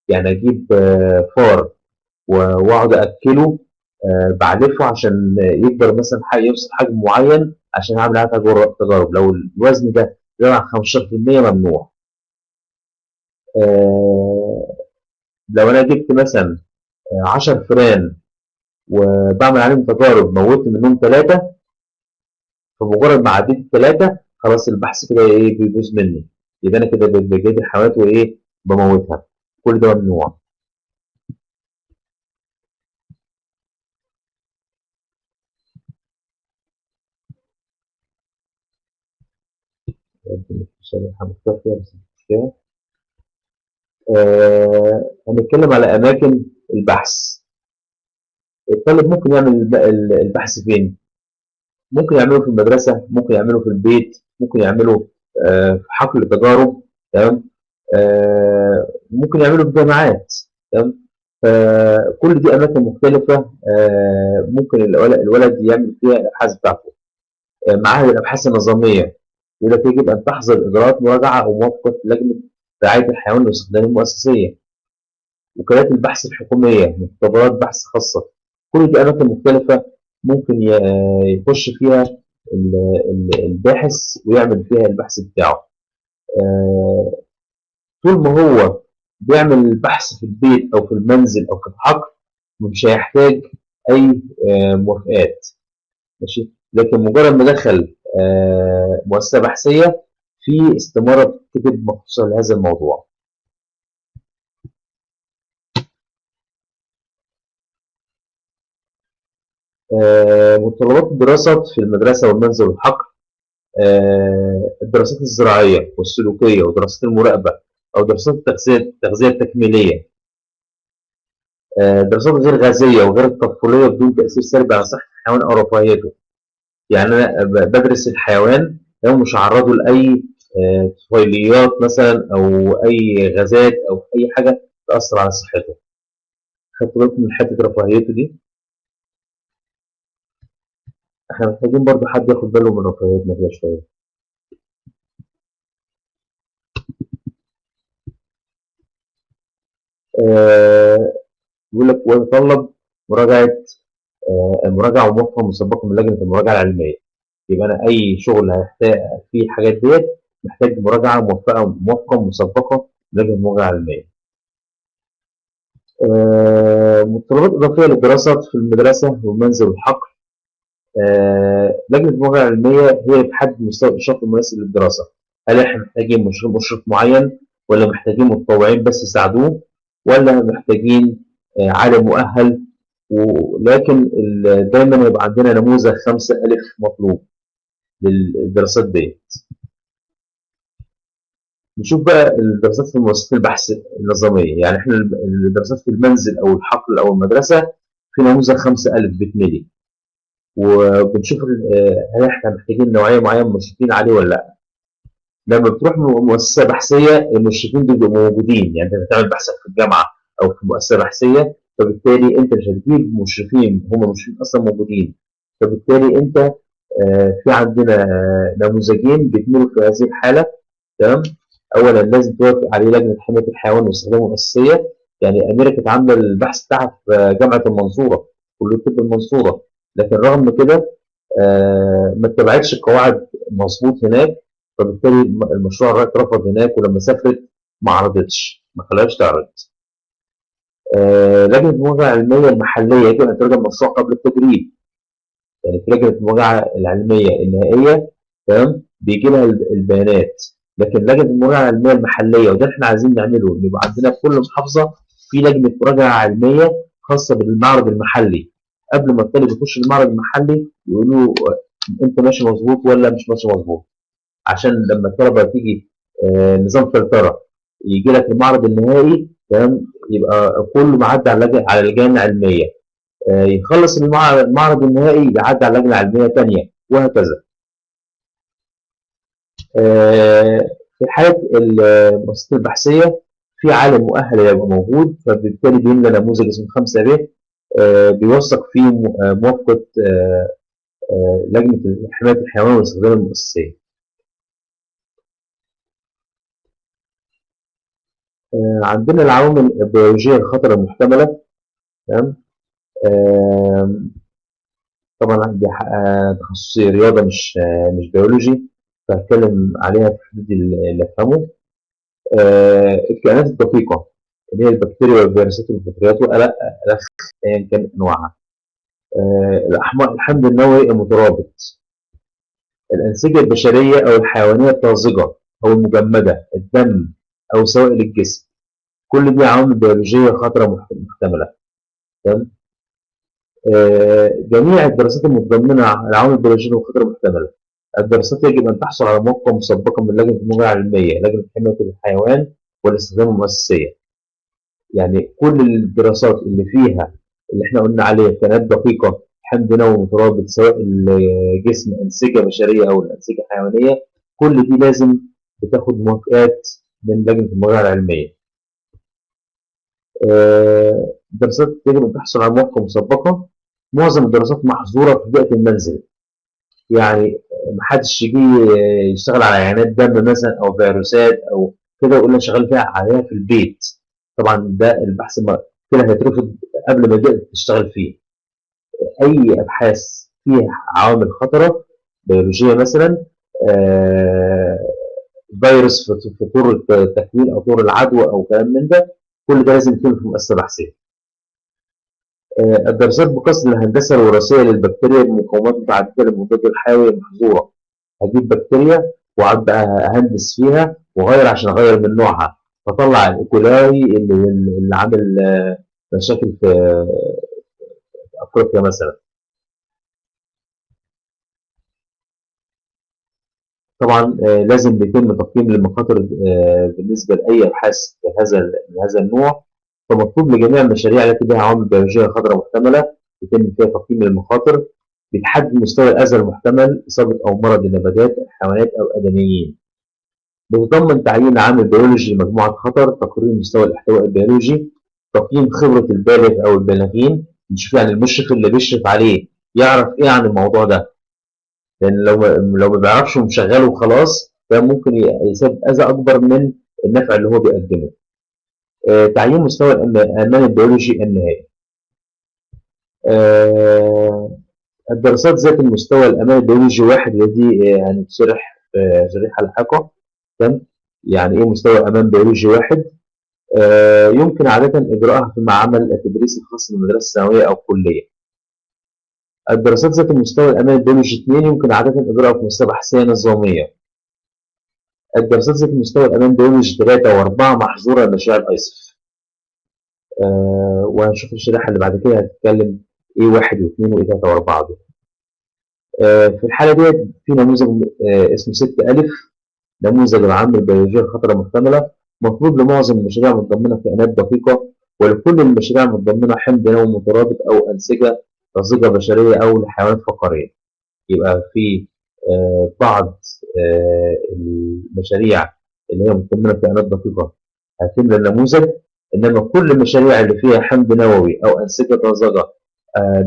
يعني أجيب فار واقعد اكله بعلفه عشان يكبر مثلا يوصل حجم معين عشان اعمل عليه تجارب. لو الوزن ده زاد عن 15% ممنوع. لو انا جبت مثلا 10 فئران وبعمل عليهم تجارب، موت منهم 3، فمجرد ما عديت ال3 خلاص البحث كده ايه بيبوظ مني، يبقى انا كده بجيب الحيوانات وايه بموتها. كل ده ممنوع. شريحة مختلفة بس مش مشكلة. هنتكلم على أماكن البحث. الطالب ممكن يعمل البحث فين؟ ممكن يعمله في المدرسة، ممكن يعمله في البيت، ممكن يعمله في حقل تجارب، تمام، ممكن يعمله في جامعات، تمام. فكل دي أماكن مختلفة ممكن الولد يعمل فيها الأبحاث بتاعته. معاهد الأبحاث النظامية يقول لك يجب أن تحظر إجراءات مراجعة أو موافقة لجنة رعاية الحيوان والاستخدام المؤسسية. وكالات البحث الحكومية، مختبرات بحث خاصة، كل دي أماكن مختلفة ممكن يخش فيها الباحث ويعمل فيها البحث بتاعه. طول ما هو بيعمل البحث في البيت أو في المنزل أو في الحقل مش هيحتاج أي موافقات، ماشي. لكن مجرد ما دخل مؤسسة بحثية في استمارة بتتكتب مخصوصة لهذا الموضوع. متطلبات الدراسة في المدرسة والمنزل والحقل، الدراسات الزراعية والسلوكية ودراسات المراقبة أو دراسات التغذية التكميلية، دراسات غير غازية وغير التطفيلية بدون تأثير سلبي على صحة الحيوان أو رفاهيته. يعني أنا بدرس الحيوان لو مش هعرضه لأي طفيليات مثلا أو أي غازات أو أي حاجة تأثر على صحته. خدت بالكم من حتة رفاهيته دي؟ احنا محتاجين برضو حد ياخد باله من رفاهيتنا كده شوية. آه، بيقول لك ويتطلب مراجعة المراجعة وموافقة مسبقة من لجنة المراجعة العلمية. يبقى أنا أي شغل هيحتاج فيه الحاجات ديت محتاج مراجعة موافقة مسبقة من لجنة المراجعة العلمية. متطلبات إضافية للدراسة في المدرسة والمنزل والحقل. لجنة المراجعة العلمية هي اللي بتحدد مستوى الإشراف المناسب للدراسة. هل إحنا محتاجين مشرف معين ولا محتاجين متطوعين بس يساعدوه ولا محتاجين عالم مؤهل. ولكن دايما يبقى عندنا نموذج 5 ألف مطلوب للدراسات دي. نشوف بقى الدراسات في مؤسسات البحث النظامية. يعني احنا الدراسات في المنزل أو الحقل أو المدرسة في نموذج 5 ألف بتملي، وبنشوف هل احنا محتاجين نوعية معينة مشرفين عليه ولا لا. لما بتروح مؤسسة بحثية المشرفين دول بيبقوا موجودين، يعني انت بتعمل بحثك في الجامعة أو في مؤسسة بحثية، فبالتالي انت مش هتجيب مشرفين، هم مشرفين أصلا موجودين. فبالتالي انت في عندنا نموذجين بيتمروا في هذه الحالة. تمام. اولا لازم توافق عليه لجنه حمايه الحيوان واستخدامه الاساسيه. يعني اميره كانت عامله البحث بتاعها في جامعه المنصوره، كليه طب المنصوره، لكن رغم كده ما اتبعتش القواعد مظبوط هناك. فبالتالي المشروع اترفض هناك، ولما سافرت ما عرضتش، ما خلاهاش تعرض. لجنه المراجعه العلميه المحليه يجب ان تراجع المشروع قبل التجريب. يعني في لجنه المراجعه العلميه النهائيه، تمام، بيجي لها البيانات. لكن لجنه المراجعه العلميه المحليه، وده احنا عايزين نعمله، ان يبقى عندنا في كل محافظه في لجنه مراجعه علميه خاصه بالمعرض المحلي. قبل ما الطالب يخش المعرض المحلي يقولوا انت ماشي مظبوط ولا مش ماشي مظبوط، عشان لما الطلبه تيجي نظام فلتره يجي لك المعرض النهائي، تمام، يبقى كله معدي على لجان علميه. يخلص المعرض النهائي يعدي على لجنه علميه ثانيه وهكذا. في حالة المؤسسات البحثية في عالم مؤهل يبقى موجود، فبالتالي بيملى نموذج اسمه 5 ب بيوثق فيه موافقة لجنة حماية الحيوان والاستخدام المؤسسية. عندنا العوامل البيولوجية الخطر المحتملة. تمام. طبعا دي تخصصي رياضة مش بيولوجي، فهتكلم عليها في حدود اللي افهمه. الكائنات الدقيقة اللي هي البكتيريا والفيروسات والفطريات والألخ أيا كان أنواعها. الحمض النووي المترابط، الأنسجة البشرية أو الحيوانية الطازجة أو المجمدة، الدم أو سوائل الجسم. كل دي عوامل بيولوجية خطرة محتملة. تمام. جميع الدراسات المتضمنة العوامل البيولوجية والخطر المحتملة. الدراسات يجب أن تحصل على موافقة مسبقة من لجنة المراجعة العلمية، لجنة حماية الحيوان والاستخدام المؤسسية. يعني كل الدراسات اللي فيها اللي احنا قلنا عليها كانت دقيقة، حمض نووي مترابط، سواء الجسم أنسجة بشرية أو الأنسجة حيوانية، كل دي لازم بتاخد موافقات من لجنة المراجعة العلمية. الدراسات يجب أن تحصل على موافقة مسبقة. معظم الدراسات محظورة في بيئة المنزل. يعني محدش يجي يشتغل على عينات دم مثلا أو فيروسات أو كده ويقول لي شغال فيها عليها في البيت. طبعا ده البحث كده هيترفض قبل ما تشتغل فيه. أي أبحاث فيها عوامل خطرة بيولوجية مثلا، آه، فيروس في طور التكوين أو طور العدوى أو كلام من ده، كل ده لازم يكون في مؤسسة بحثية. الدراسات بقصد الهندسة الوراثية للبكتيريا بمقاومات متعددة للمضاد الحيوي المحظورة. هجيب بكتيريا وأقعد بقى أهندس فيها وأغير عشان أغير من نوعها، فطلع الإيكولاي اللي عامل مشاكل في أفريقيا مثلا. طبعا لازم يتم تقييم المخاطر بالنسبة لأي أبحاث بهذا النوع. فمطلوب لجميع المشاريع التي بها عوامل بيولوجية خطرة محتملة يتم فيها تقييم المخاطر، بتحدد مستوى الأذى المحتمل، إصابة أو مرض النباتات، الحيوانات أو الآدميين. بتضمن تعيين عامل بيولوجي لمجموعة خطر، تقرير مستوى الاحتواء البيولوجي، تقييم خبرة البالغ أو البالغين، نشوف يعني المشرف اللي بيشرف عليه يعرف إيه عن الموضوع ده، لأن لو ما بيعرفش ومشغله وخلاص ده ممكن يسبب أذى أكبر من النفع اللي هو بيقدمه. تعيين مستوى الأمان البيولوجي النهائي. آه، الدراسات ذات المستوى الأمان البيولوجي واحد، ودي هنشرح في شريحة لاحقة. تمام. يعني إيه مستوى أمان بيولوجي واحد؟ يمكن عادة إجراءها في معمل التدريس الخاص بالمدرسة الثانوية أو الكلية. الدراسات ذات المستوى الأمان البيولوجي 2 يمكن عادة إجراءها في مؤسسة بحثية نظامية. الدراسات ذات مستوى الأمان بيولوجي 3 و4 محظورة لمشاريع الأيسف. وهنشوف الشريحة اللي بعد كده هتتكلم إيه 1 و2 وإيه 3 و4 دول. في الحالة دي في نموذج اسمه 6 ألف، نموذج العام البيولوجية الخطرة المحتملة، مطلوب لمعظم المشاريع متضمنة كائنات دقيقة، ولكل المشاريع متضمنة حمض نووي مترابط أو أنسجة طازجة بشرية أو لحيوانات فقارية. يبقى في بعض المشاريع اللي هي متضمنة كائنات دقيقة هتملى النموذج، إنما كل المشاريع اللي فيها حمض نووي أو أنسجة طازجة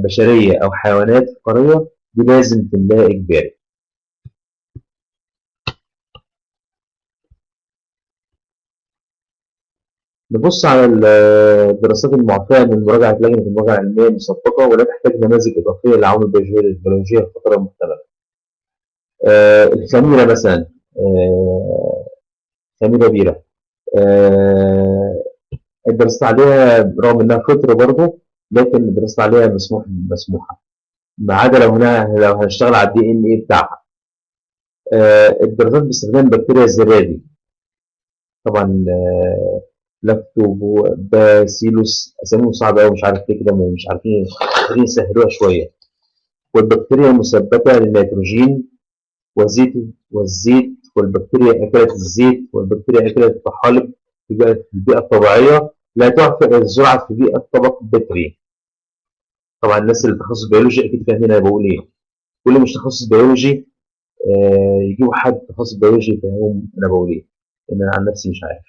بشرية أو حيوانات فقارية دي لازم تملاها إجباري. نبص على الدراسات المعطية من مراجعة لجنة المراجعة العلمية المسبقة، ولا تحتاج نماذج إضافية لعوامل البيولوجية الخطرة المحتملة. الخميرة مثلا، خميرة بيرة، الدراسات عليها رغم إنها فطر برضه، لكن الدراسات عليها مسموحة ما عدا لو هنشتغل على الدي ان ايه بتاعها. الدراسات باستخدام بكتيريا الزرادي، طبعا لاكتوباسيلوس، اساميهم صعبه قوي مش عارف ليه كده، مش عارفين يسهلوها شويه. والبكتيريا المثبته للنيتروجين والزيت، والبكتيريا اكلت الزيت، والبكتيريا اكلت الطحالب في البيئه الطبيعيه، لا تعفى الزرعه في بيئه طبق بتري. طبعا الناس اللي تخصص بيولوجي اكيد فاهمين انا بقول ايه. واللي مش تخصص بيولوجي يجيبوا حد تخصص بيولوجي يفهمهم انا بقول ايه، لان انا عن نفسي مش عارف.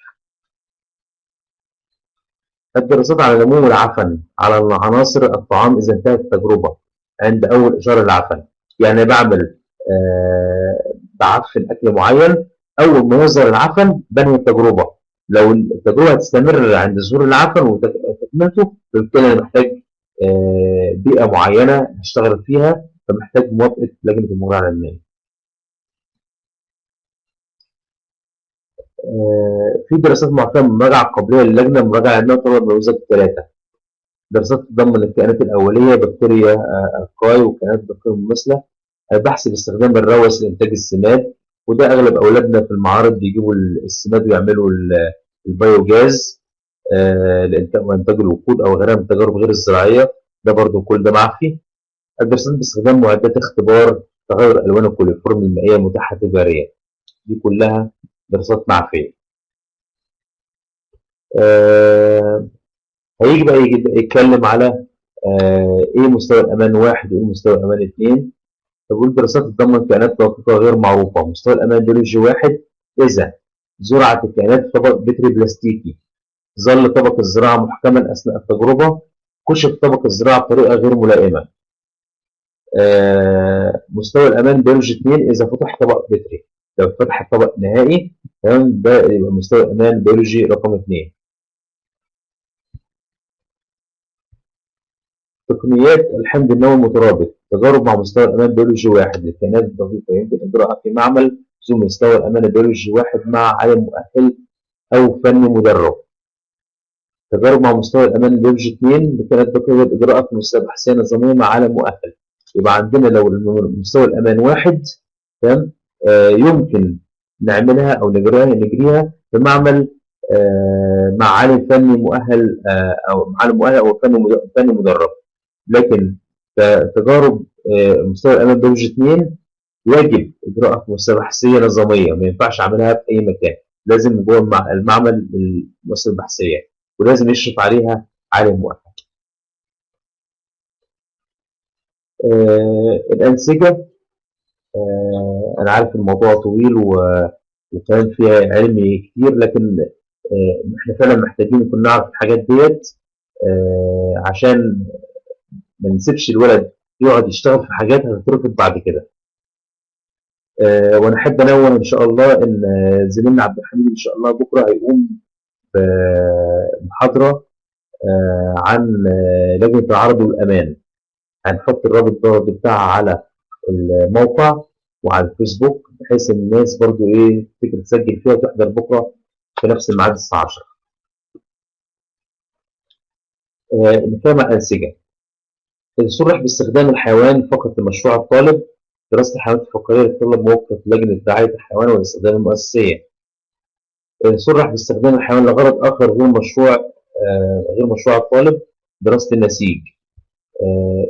الدراسات على نمو العفن على عناصر الطعام إذا انتهت التجربة عند أول إشارة للعفن. يعني بعمل بعفن أكل معين، أول ما يظهر العفن بنهي التجربة. لو التجربة هتستمر عند ظهور العفن وتكملته، بالتالي أنا محتاج بيئة معينة هشتغل فيها، فمحتاج موافقة لجنة المراجعة العلمية. في دراسات معتمدة من المراجعة القبلية للجنة المراجعة العلمية طبعا نموذج 3. دراسات تتضمن الكائنات الأولية، بكتيريا القاي وكائنات بكتيريا مماثلة. بحث باستخدام الروث لإنتاج السماد، وده أغلب أولادنا في المعارض بيجيبوا السماد ويعملوا البيوجاز وإنتاج الوقود أو غيرها من التجارب غير الزراعية. ده برضو كل ده معفي. الدراسات باستخدام معدات اختبار تغير ألوان الكوليفورم المائية المتاحة تجاريا، دي كلها دراسات معفية. هيجي بقى يتكلم على ايه مستوى الامان 1 وايه مستوى الامان 2. فبيقول دراسات تتضمن كائنات دقيقه غير معروفه. مستوى الامان البيولوجي 1 اذا زرعت الكائنات في طبق بتري بلاستيكي، ظل طبق الزراعه محكما اثناء التجربه، كشف طبق الزراعه بطريقه غير ملائمه. مستوى الأمان بيولوجي 2 إذا فتح طبق بتري. لو فتح الطبق نهائي، تمام، ده يبقى مستوى الأمان بيولوجي رقم 2. تقنيات الحمض النووي المترابط، تجارب مع مستوى الأمان بيولوجي 1 للكائنات الدقيقة يمكن إجراءها في معمل ذو مستوى الأمان البيولوجي 1 مع عالم مؤهل أو فني مدرب. تجارب مع مستوى الأمان البيولوجي 2 لكائنات دقيقة إجراءها في مستوى بحثية نظامية مع عالم مؤهل. يبقى عندنا لو مستوى الأمان 1، تمام، يمكن نعملها أو نجريها في معمل مع عالم فني مؤهل، أو عالم مؤهل أو فني مدرب. لكن تجارب مستوى الأمان بيولوجي 2 يجب إجراءها في مستوى بحثية نظامية، ما ينفعش أعملها في أي مكان، لازم جوه المعمل المؤسسة البحثية، ولازم يشرف عليها عالم مؤهل. الأنسجة، أنا عارف الموضوع طويل وكان فيها علمي كتير، لكن إحنا فعلا محتاجين نكون نعرف الحاجات ديت عشان ما نسيبش الولد يقعد يشتغل في حاجات هتترفض بعد كده. وانا احب انوه ان شاء الله ان زميلنا عبد الحميد ان شاء الله بكره هيقوم بمحاضره عن لجنه العرض والامان. هنحط الرابط برضه بتاعها على الموقع وعلى الفيسبوك، بحيث ان الناس برضه ايه تقدر تسجل فيها وتحضر بكره في نفس الميعاد الساعه 10. نتكلم عن الانسجه. صرح باستخدام الحيوان فقط لمشروع الطالب. دراسه الحيوانات الفقاريه للطلاب موقف لجنه رعايه الحيوان والاستخدام المؤسسيه. صرح باستخدام الحيوان لغرض آخر غير مشروع الطالب. دراسة النسيج.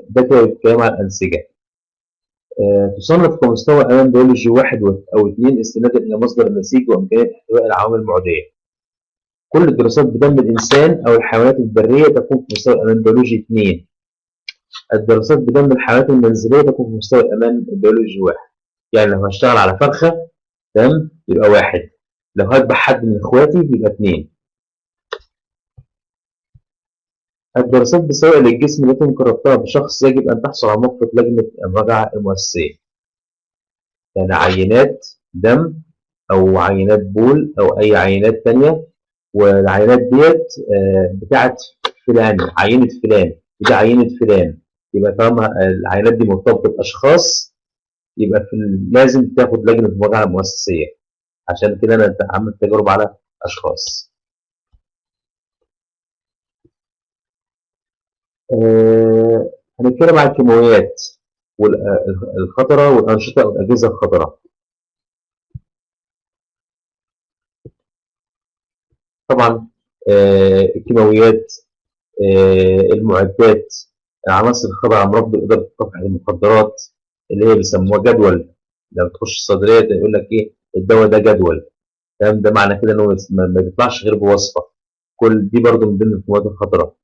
ده كده الكلام عن الأنسجة. تصنف كمستوى أمان بيولوجي 1 أو 2 استنادا إلى مصدر النسيج وإمكانية احتواء العوامل المعدية. كل الدراسات بدم الإنسان أو الحيوانات البرية تكون في مستوى الأمان بيولوجي 2. الدراسات بدم الحيوانات المنزلية تكون في مستوى الأمان البيولوجي 1. يعني لو هشتغل على فرخة، تمام، يبقى 1. لو هذبح حد من إخواتي يبقى 2. الدراسات بسوء للجسم التي يمكن ربطها بشخص يجب أن تحصل على موافقة لجنة المراجعة المؤسسية. يعني عينات دم أو عينات بول أو أي عينات تانية، والعينات ديت بتاعت فلان، عينة فلان، ودي عينة فلان. يبقى طالما العينات دي مرتبطة بأشخاص، يبقى لازم تاخد لجنة المراجعة المؤسسية. عشان كده أنا عملت تجارب على أشخاص. هنتكلم عن الكيماويات والخطرة والأنشطة والأجهزة الخطرة. طبعا الكيماويات، المعدات، عناصر الخطر على مربى إدارة مكافحة المخدرات اللي هي بيسموها جدول. لما تخش الصيدلية يقول لك إيه الدواء ده جدول، تمام، ده معنى كده إنه ما بيطلعش غير بوصفة. كل دي برضو من ضمن المواد الخطرة.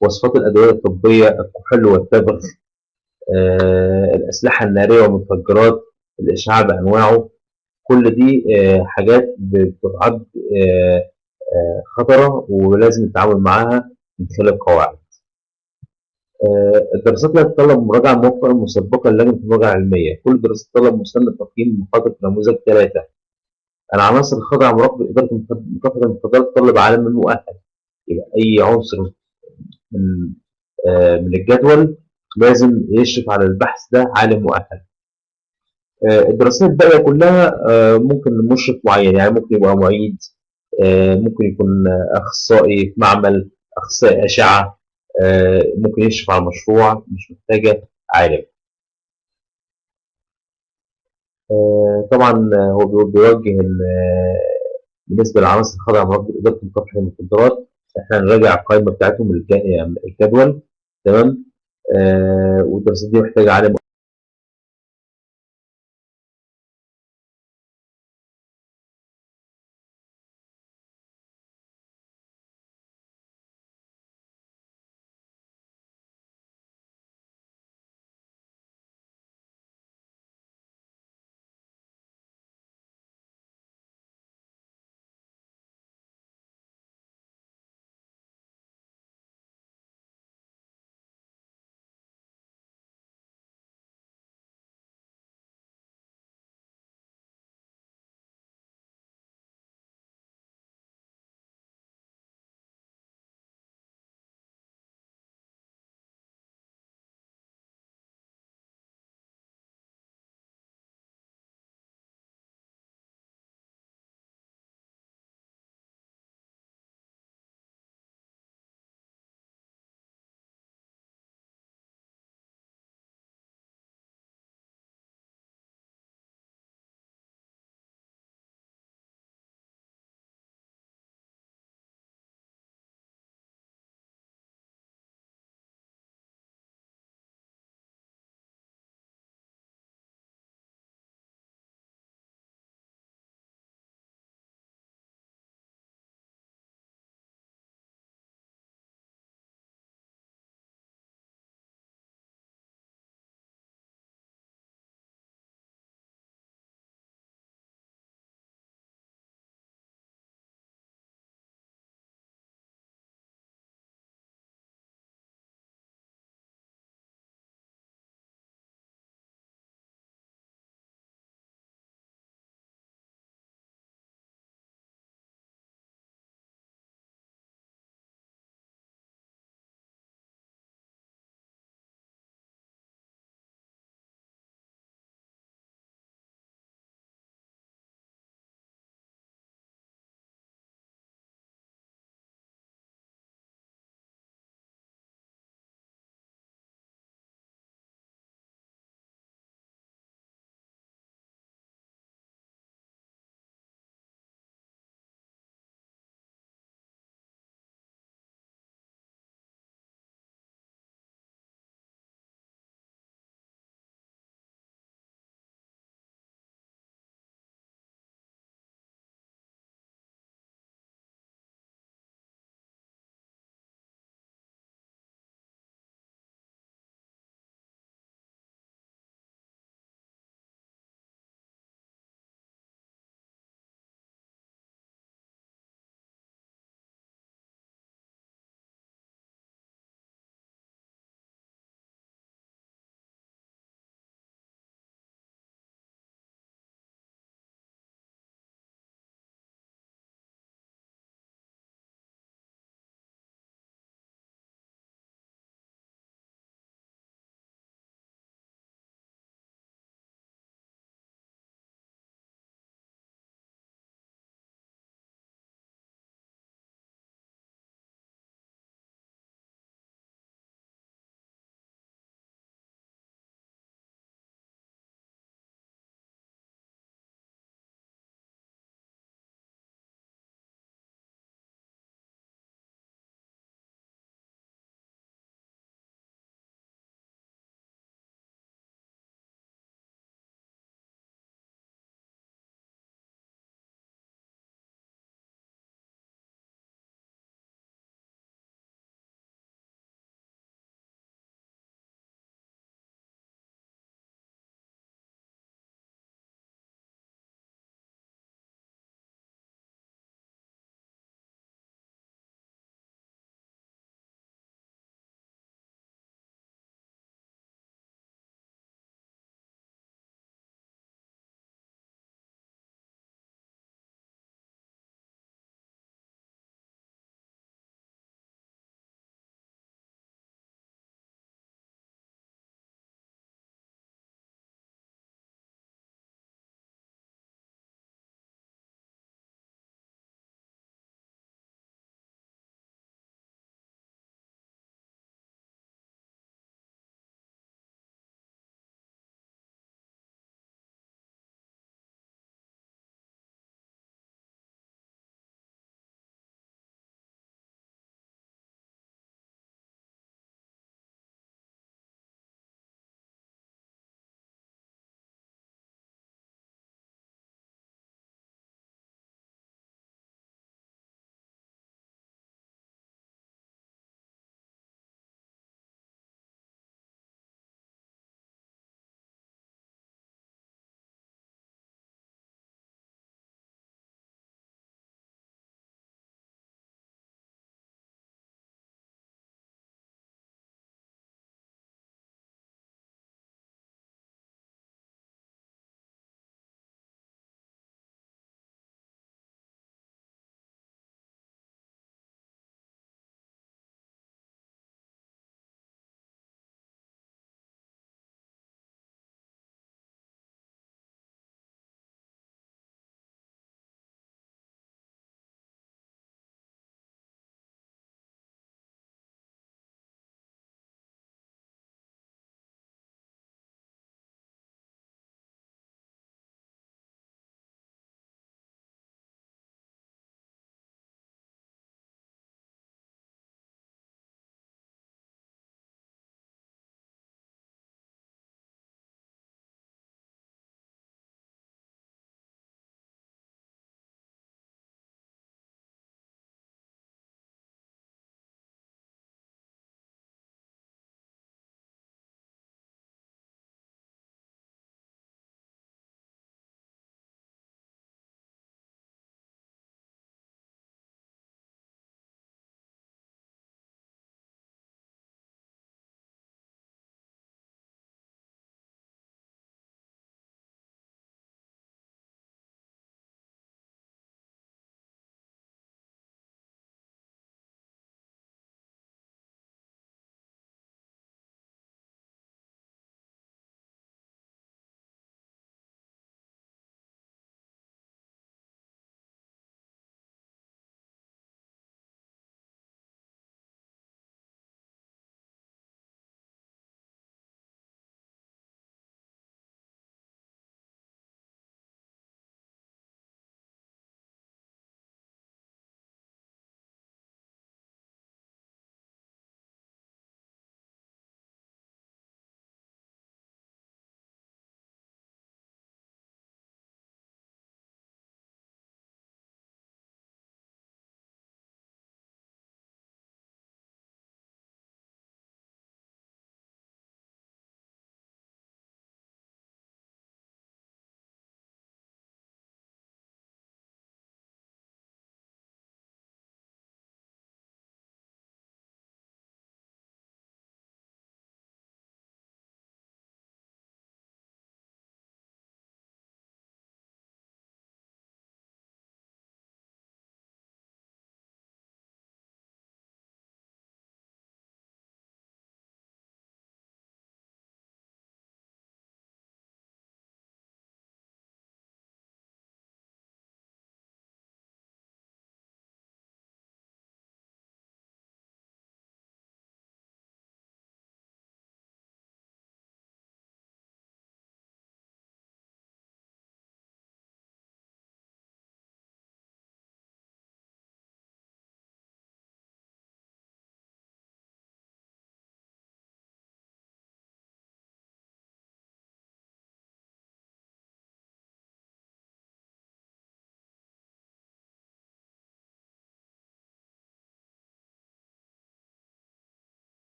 وصفات الأدوية الطبية، الكحول والتبغ، الأسلحة النارية والمتفجرات، الإشعاع بأنواعه. كل دي حاجات بتعد خطرة ولازم التعامل معاها من خلال القواعد. الدراسات لا تتطلب مراجعة موقعة مسبقة للجنة المراجعة العلمية. كل دراسة تتطلب مستند تقييم مخاطر نموذج 3. العناصر الخاضعة لمراقبة إدارة مكافحة المخدرات تتطلب عالم مؤهل. يبقى أي عنصر من من الجدول لازم يشرف على البحث ده عالم مؤهل. الدراسات الباقية كلها ممكن مشرف معين، يعني ممكن يبقى معيد، ممكن يكون أخصائي في معمل، أخصائي أشعة، ممكن يشرف على مشروع، مش محتاجة عالم. طبعا هو بيوجه بالنسبة للعناصر الخاضعة لمراقبة إدارة مكافحة المخدرات، احنا نراجع القائمة بتاعتهم الجدول، تمام. والدراسات دي محتاجة عالم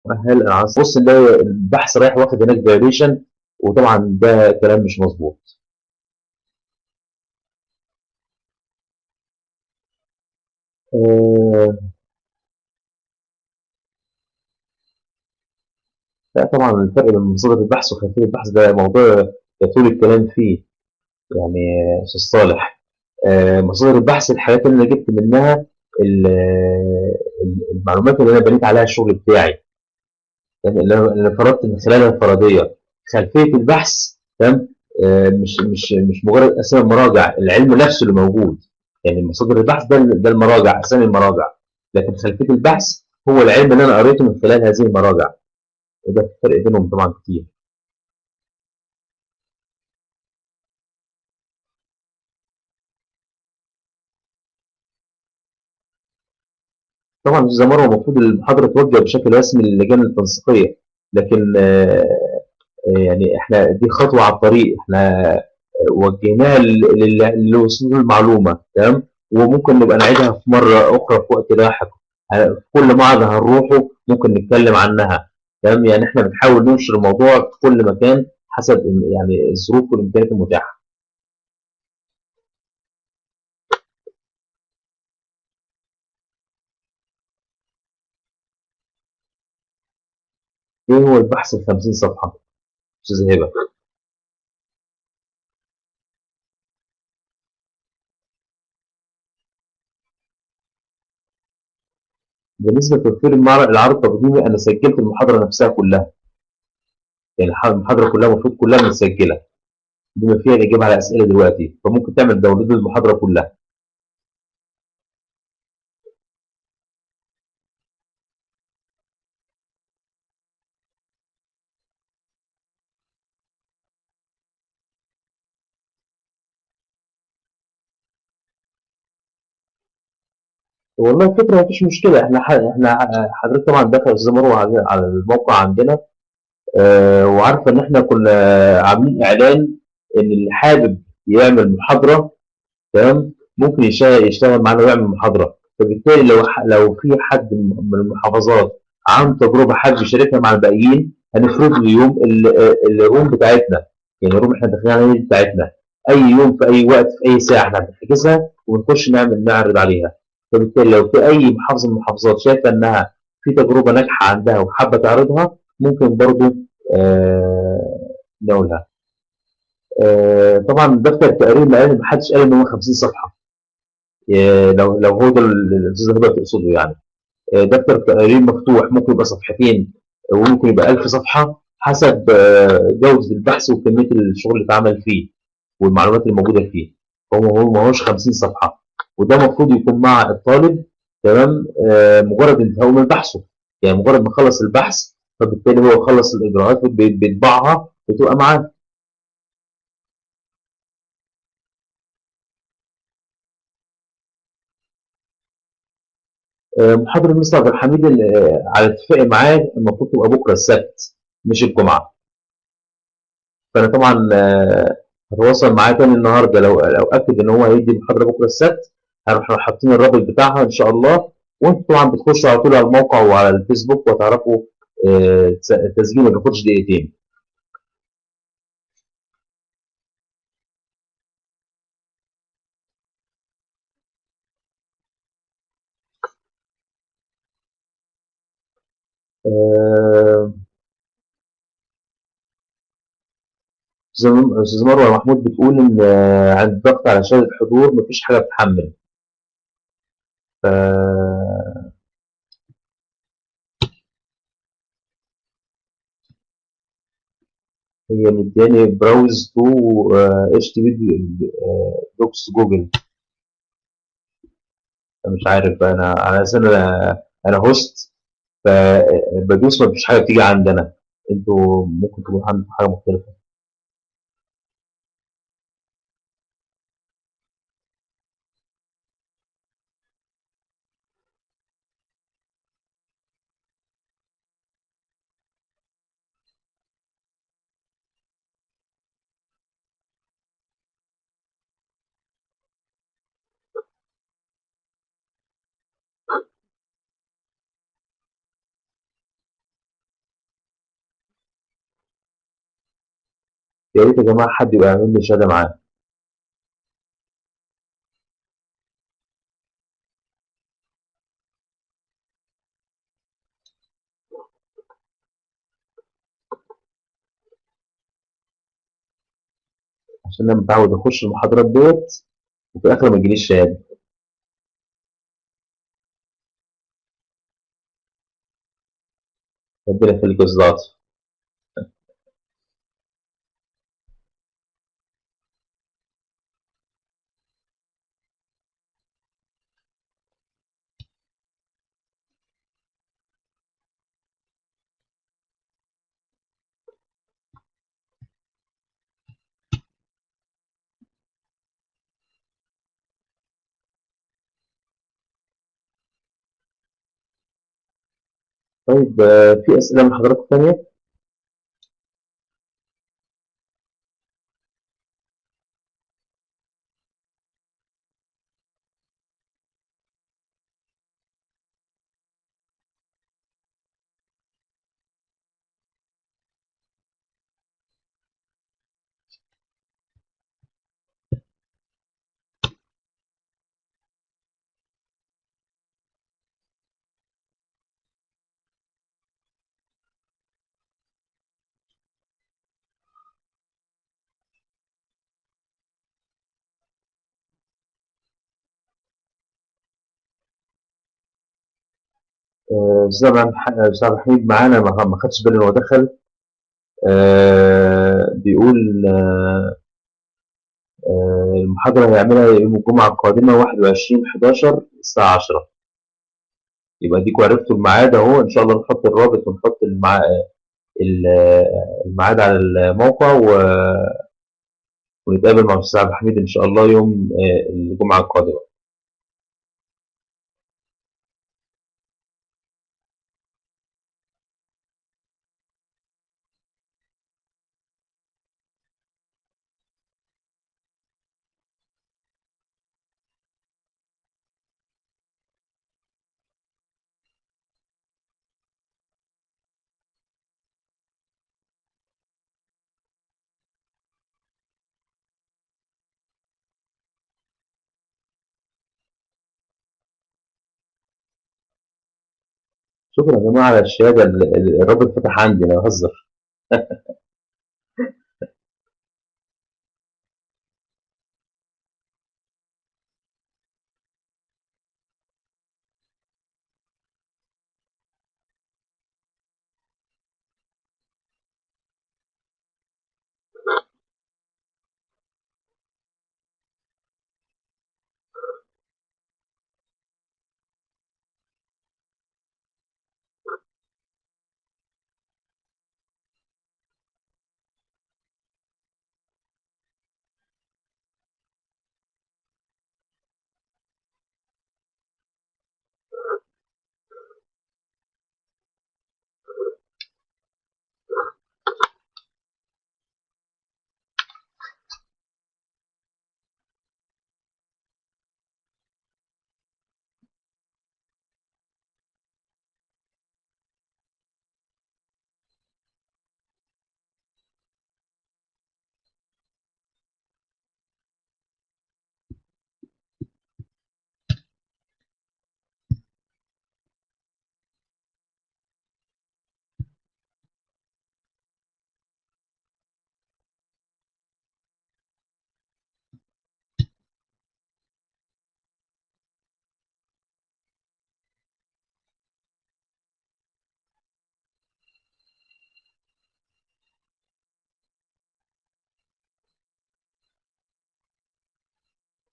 مؤهل العناصر، بص ده البحث رايح واخد هناك فاليديشن، وطبعا ده كلام مش مظبوط. آه، لا طبعا الفرق بين مصادر البحث وخلفيه البحث ده موضوع يطول الكلام فيه، يعني استاذ صالح. مصادر البحث الحاجات اللي انا جبت منها المعلومات اللي انا بنيت عليها الشغل بتاعي، يعني اللي فرضت من خلالها الفرضيه. خلفيه البحث تمام، مش مجرد اسامي المراجع، العلم نفسه اللي موجود. يعني مصادر البحث ده المراجع، اسامي المراجع، لكن خلفيه البحث هو العلم اللي انا قريته من خلال هذه المراجع، وده فرق بينهم طبعا كتير. طبعا يا استاذ مروه المفروض المحاضره توجه بشكل رسمي للجان التنسيقيه، لكن يعني احنا دي خطوه على الطريق، احنا وجهناها لوصول المعلومه تمام، وممكن نبقى نعيدها في مره اخرى في وقت لاحق. في كل معهد هنروحه ممكن نتكلم عنها تمام، يعني احنا بنحاول ننشر الموضوع في كل مكان حسب يعني الظروف والامكانيات المتاحه. ايه هو البحث ال 50 صفحه استاذ هبه؟ بالنسبه لتوفير العرض التقديمي، انا سجلت المحاضره نفسها كلها، يعني المحاضره كلها المفروض كلها متسجله بما فيها الاجابه على اسئله دلوقتي، فممكن تعمل داونلود للمحاضره كلها. والله فكره مفيش مشكله، احنا حضرتك طبعا دافع استاذ مروه على الموقع عندنا، وعارفه ان احنا كنا عاملين اعلان ان اللي حابب يعمل محاضره تمام ممكن يشتغل معانا ويعمل محاضره. فبالتالي لو في حد من المحافظات عنده تجربه حابب يشاركها مع الباقيين، هنفرض له يوم الروم بتاعتنا، يعني الروم احنا داخلين عليها دي بتاعتنا، اي يوم في اي وقت في اي ساعه احنا بنحجزها ونخش نعرض عليها. فبالتالي لو في اي محافظه من المحافظات شايفه انها في تجربه ناجحه عندها وحابه تعرضها، ممكن برضو نقولها. طبعا دفتر التقرير ما حدش قال ان هو 50 صفحه، لو هو ده الاستاذ هبه تقصده يعني. دفتر التقارير مفتوح، ممكن يبقى صفحتين وممكن يبقى 1000 صفحه حسب جوده البحث وكميه الشغل اللي اتعمل فيه والمعلومات اللي موجوده فيه. هو ما هوش 50 صفحه، وده المفروض يكون مع الطالب تمام مجرد انتهاء من بحثه، يعني مجرد ما خلص البحث فبالتالي هو خلص الاجراءات بيطبعها بتبقى معاه. محاضره مستر عبد الحميد على اتفاقي معاه المفروض تبقى بكره السبت مش الجمعه. فانا طبعا هتواصل معاه تاني النهارده، لو اكد ان هو هيدي المحاضره بكره السبت هنروح حاطين الرابط بتاعها ان شاء الله. وانتوا طبعا بتخشوا على طول على الموقع وعلى الفيسبوك وتعرفوا التسجيل ما بياخدش دقيقتين. آه، استاذ مروه محمود بتقول ان عند الضغط على شهاده الحضور مفيش حاجه بتحمل. ف هي مدياني براوز تو اتش تي بي دوكس جوجل. مش عارف انا اساسا انا هوست، فبدوس ما فيش حاجه بتيجي عندنا. انتوا ممكن تكون عندكم حاجه مختلفه. يا ريت يا جماعة حد يبقى يعمل لي شهادة معاه، عشان أنا متعود أخش المحاضرات ديّة وفي الآخر ما يجيليش شهادة. ربنا يخليك يا أستاذ عاطف. طيب في أسئلة من حضراتكم تانية؟ أستاذ عبد الحميد معانا، ما خدتش بالي إن هو دخل. بيقول المحاضرة هيعملها يوم الجمعة القادمة 21/11 الساعة 10. يبقى ديكوا عرفتوا الميعاد أهو، إن شاء الله نحط الرابط ونحط الميعاد على الموقع ونتقابل مع الأستاذ عبد الحميد إن شاء الله يوم الجمعة القادمة. شكرا يا جماعة على الشهادة، الرابط فتح عندي، أنا بهزر.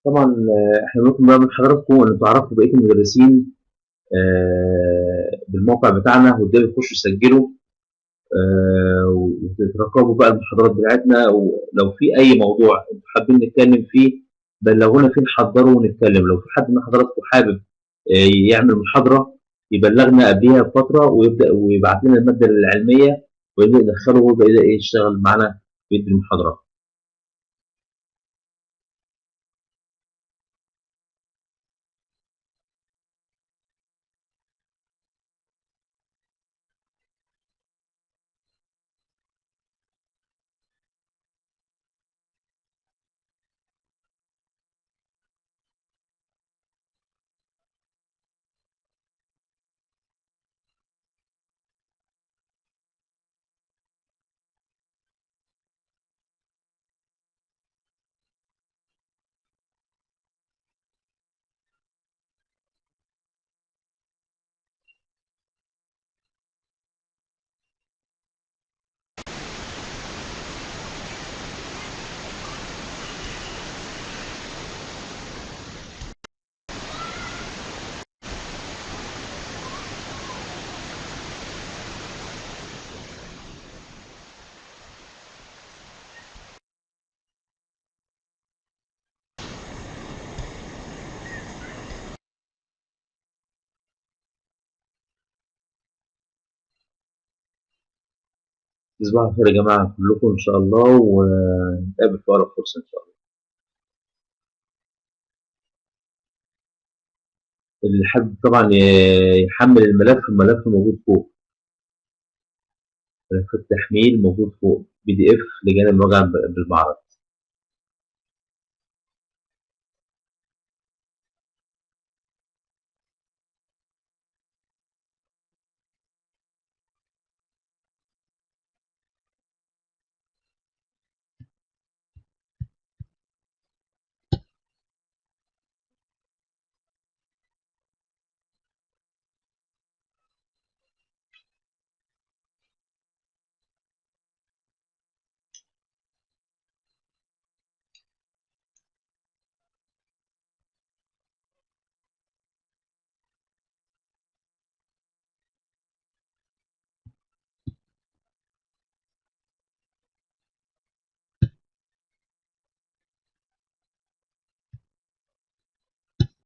طبعا احنا ممكن بقى من حضراتكم ان تعرفوا بقيه المدرسين بالموقع بتاعنا، وتقدروا تخشوا تسجلوا وتترقبوا بقى المحاضرات بتاعتنا، ولو في اي موضوع انتوا حابين نتكلم فيه بلغونا فيه نحضره ونتكلم. لو في حد من حضراتكم حابب يعمل محاضره يبلغنا قبليها بفتره ويبدا ويبعت لنا الماده العلميه ويبدا يدخله ويبدا يشتغل معانا ويدي المحاضره. تصبحوا على خير يا جماعة كلكم إن شاء الله، ونتقابل في أقرب فرصة إن شاء الله. اللي حابب طبعا يحمل الملف موجود فوق. ملف التحميل موجود فوق PDF لجان المراجعة بالمعرض.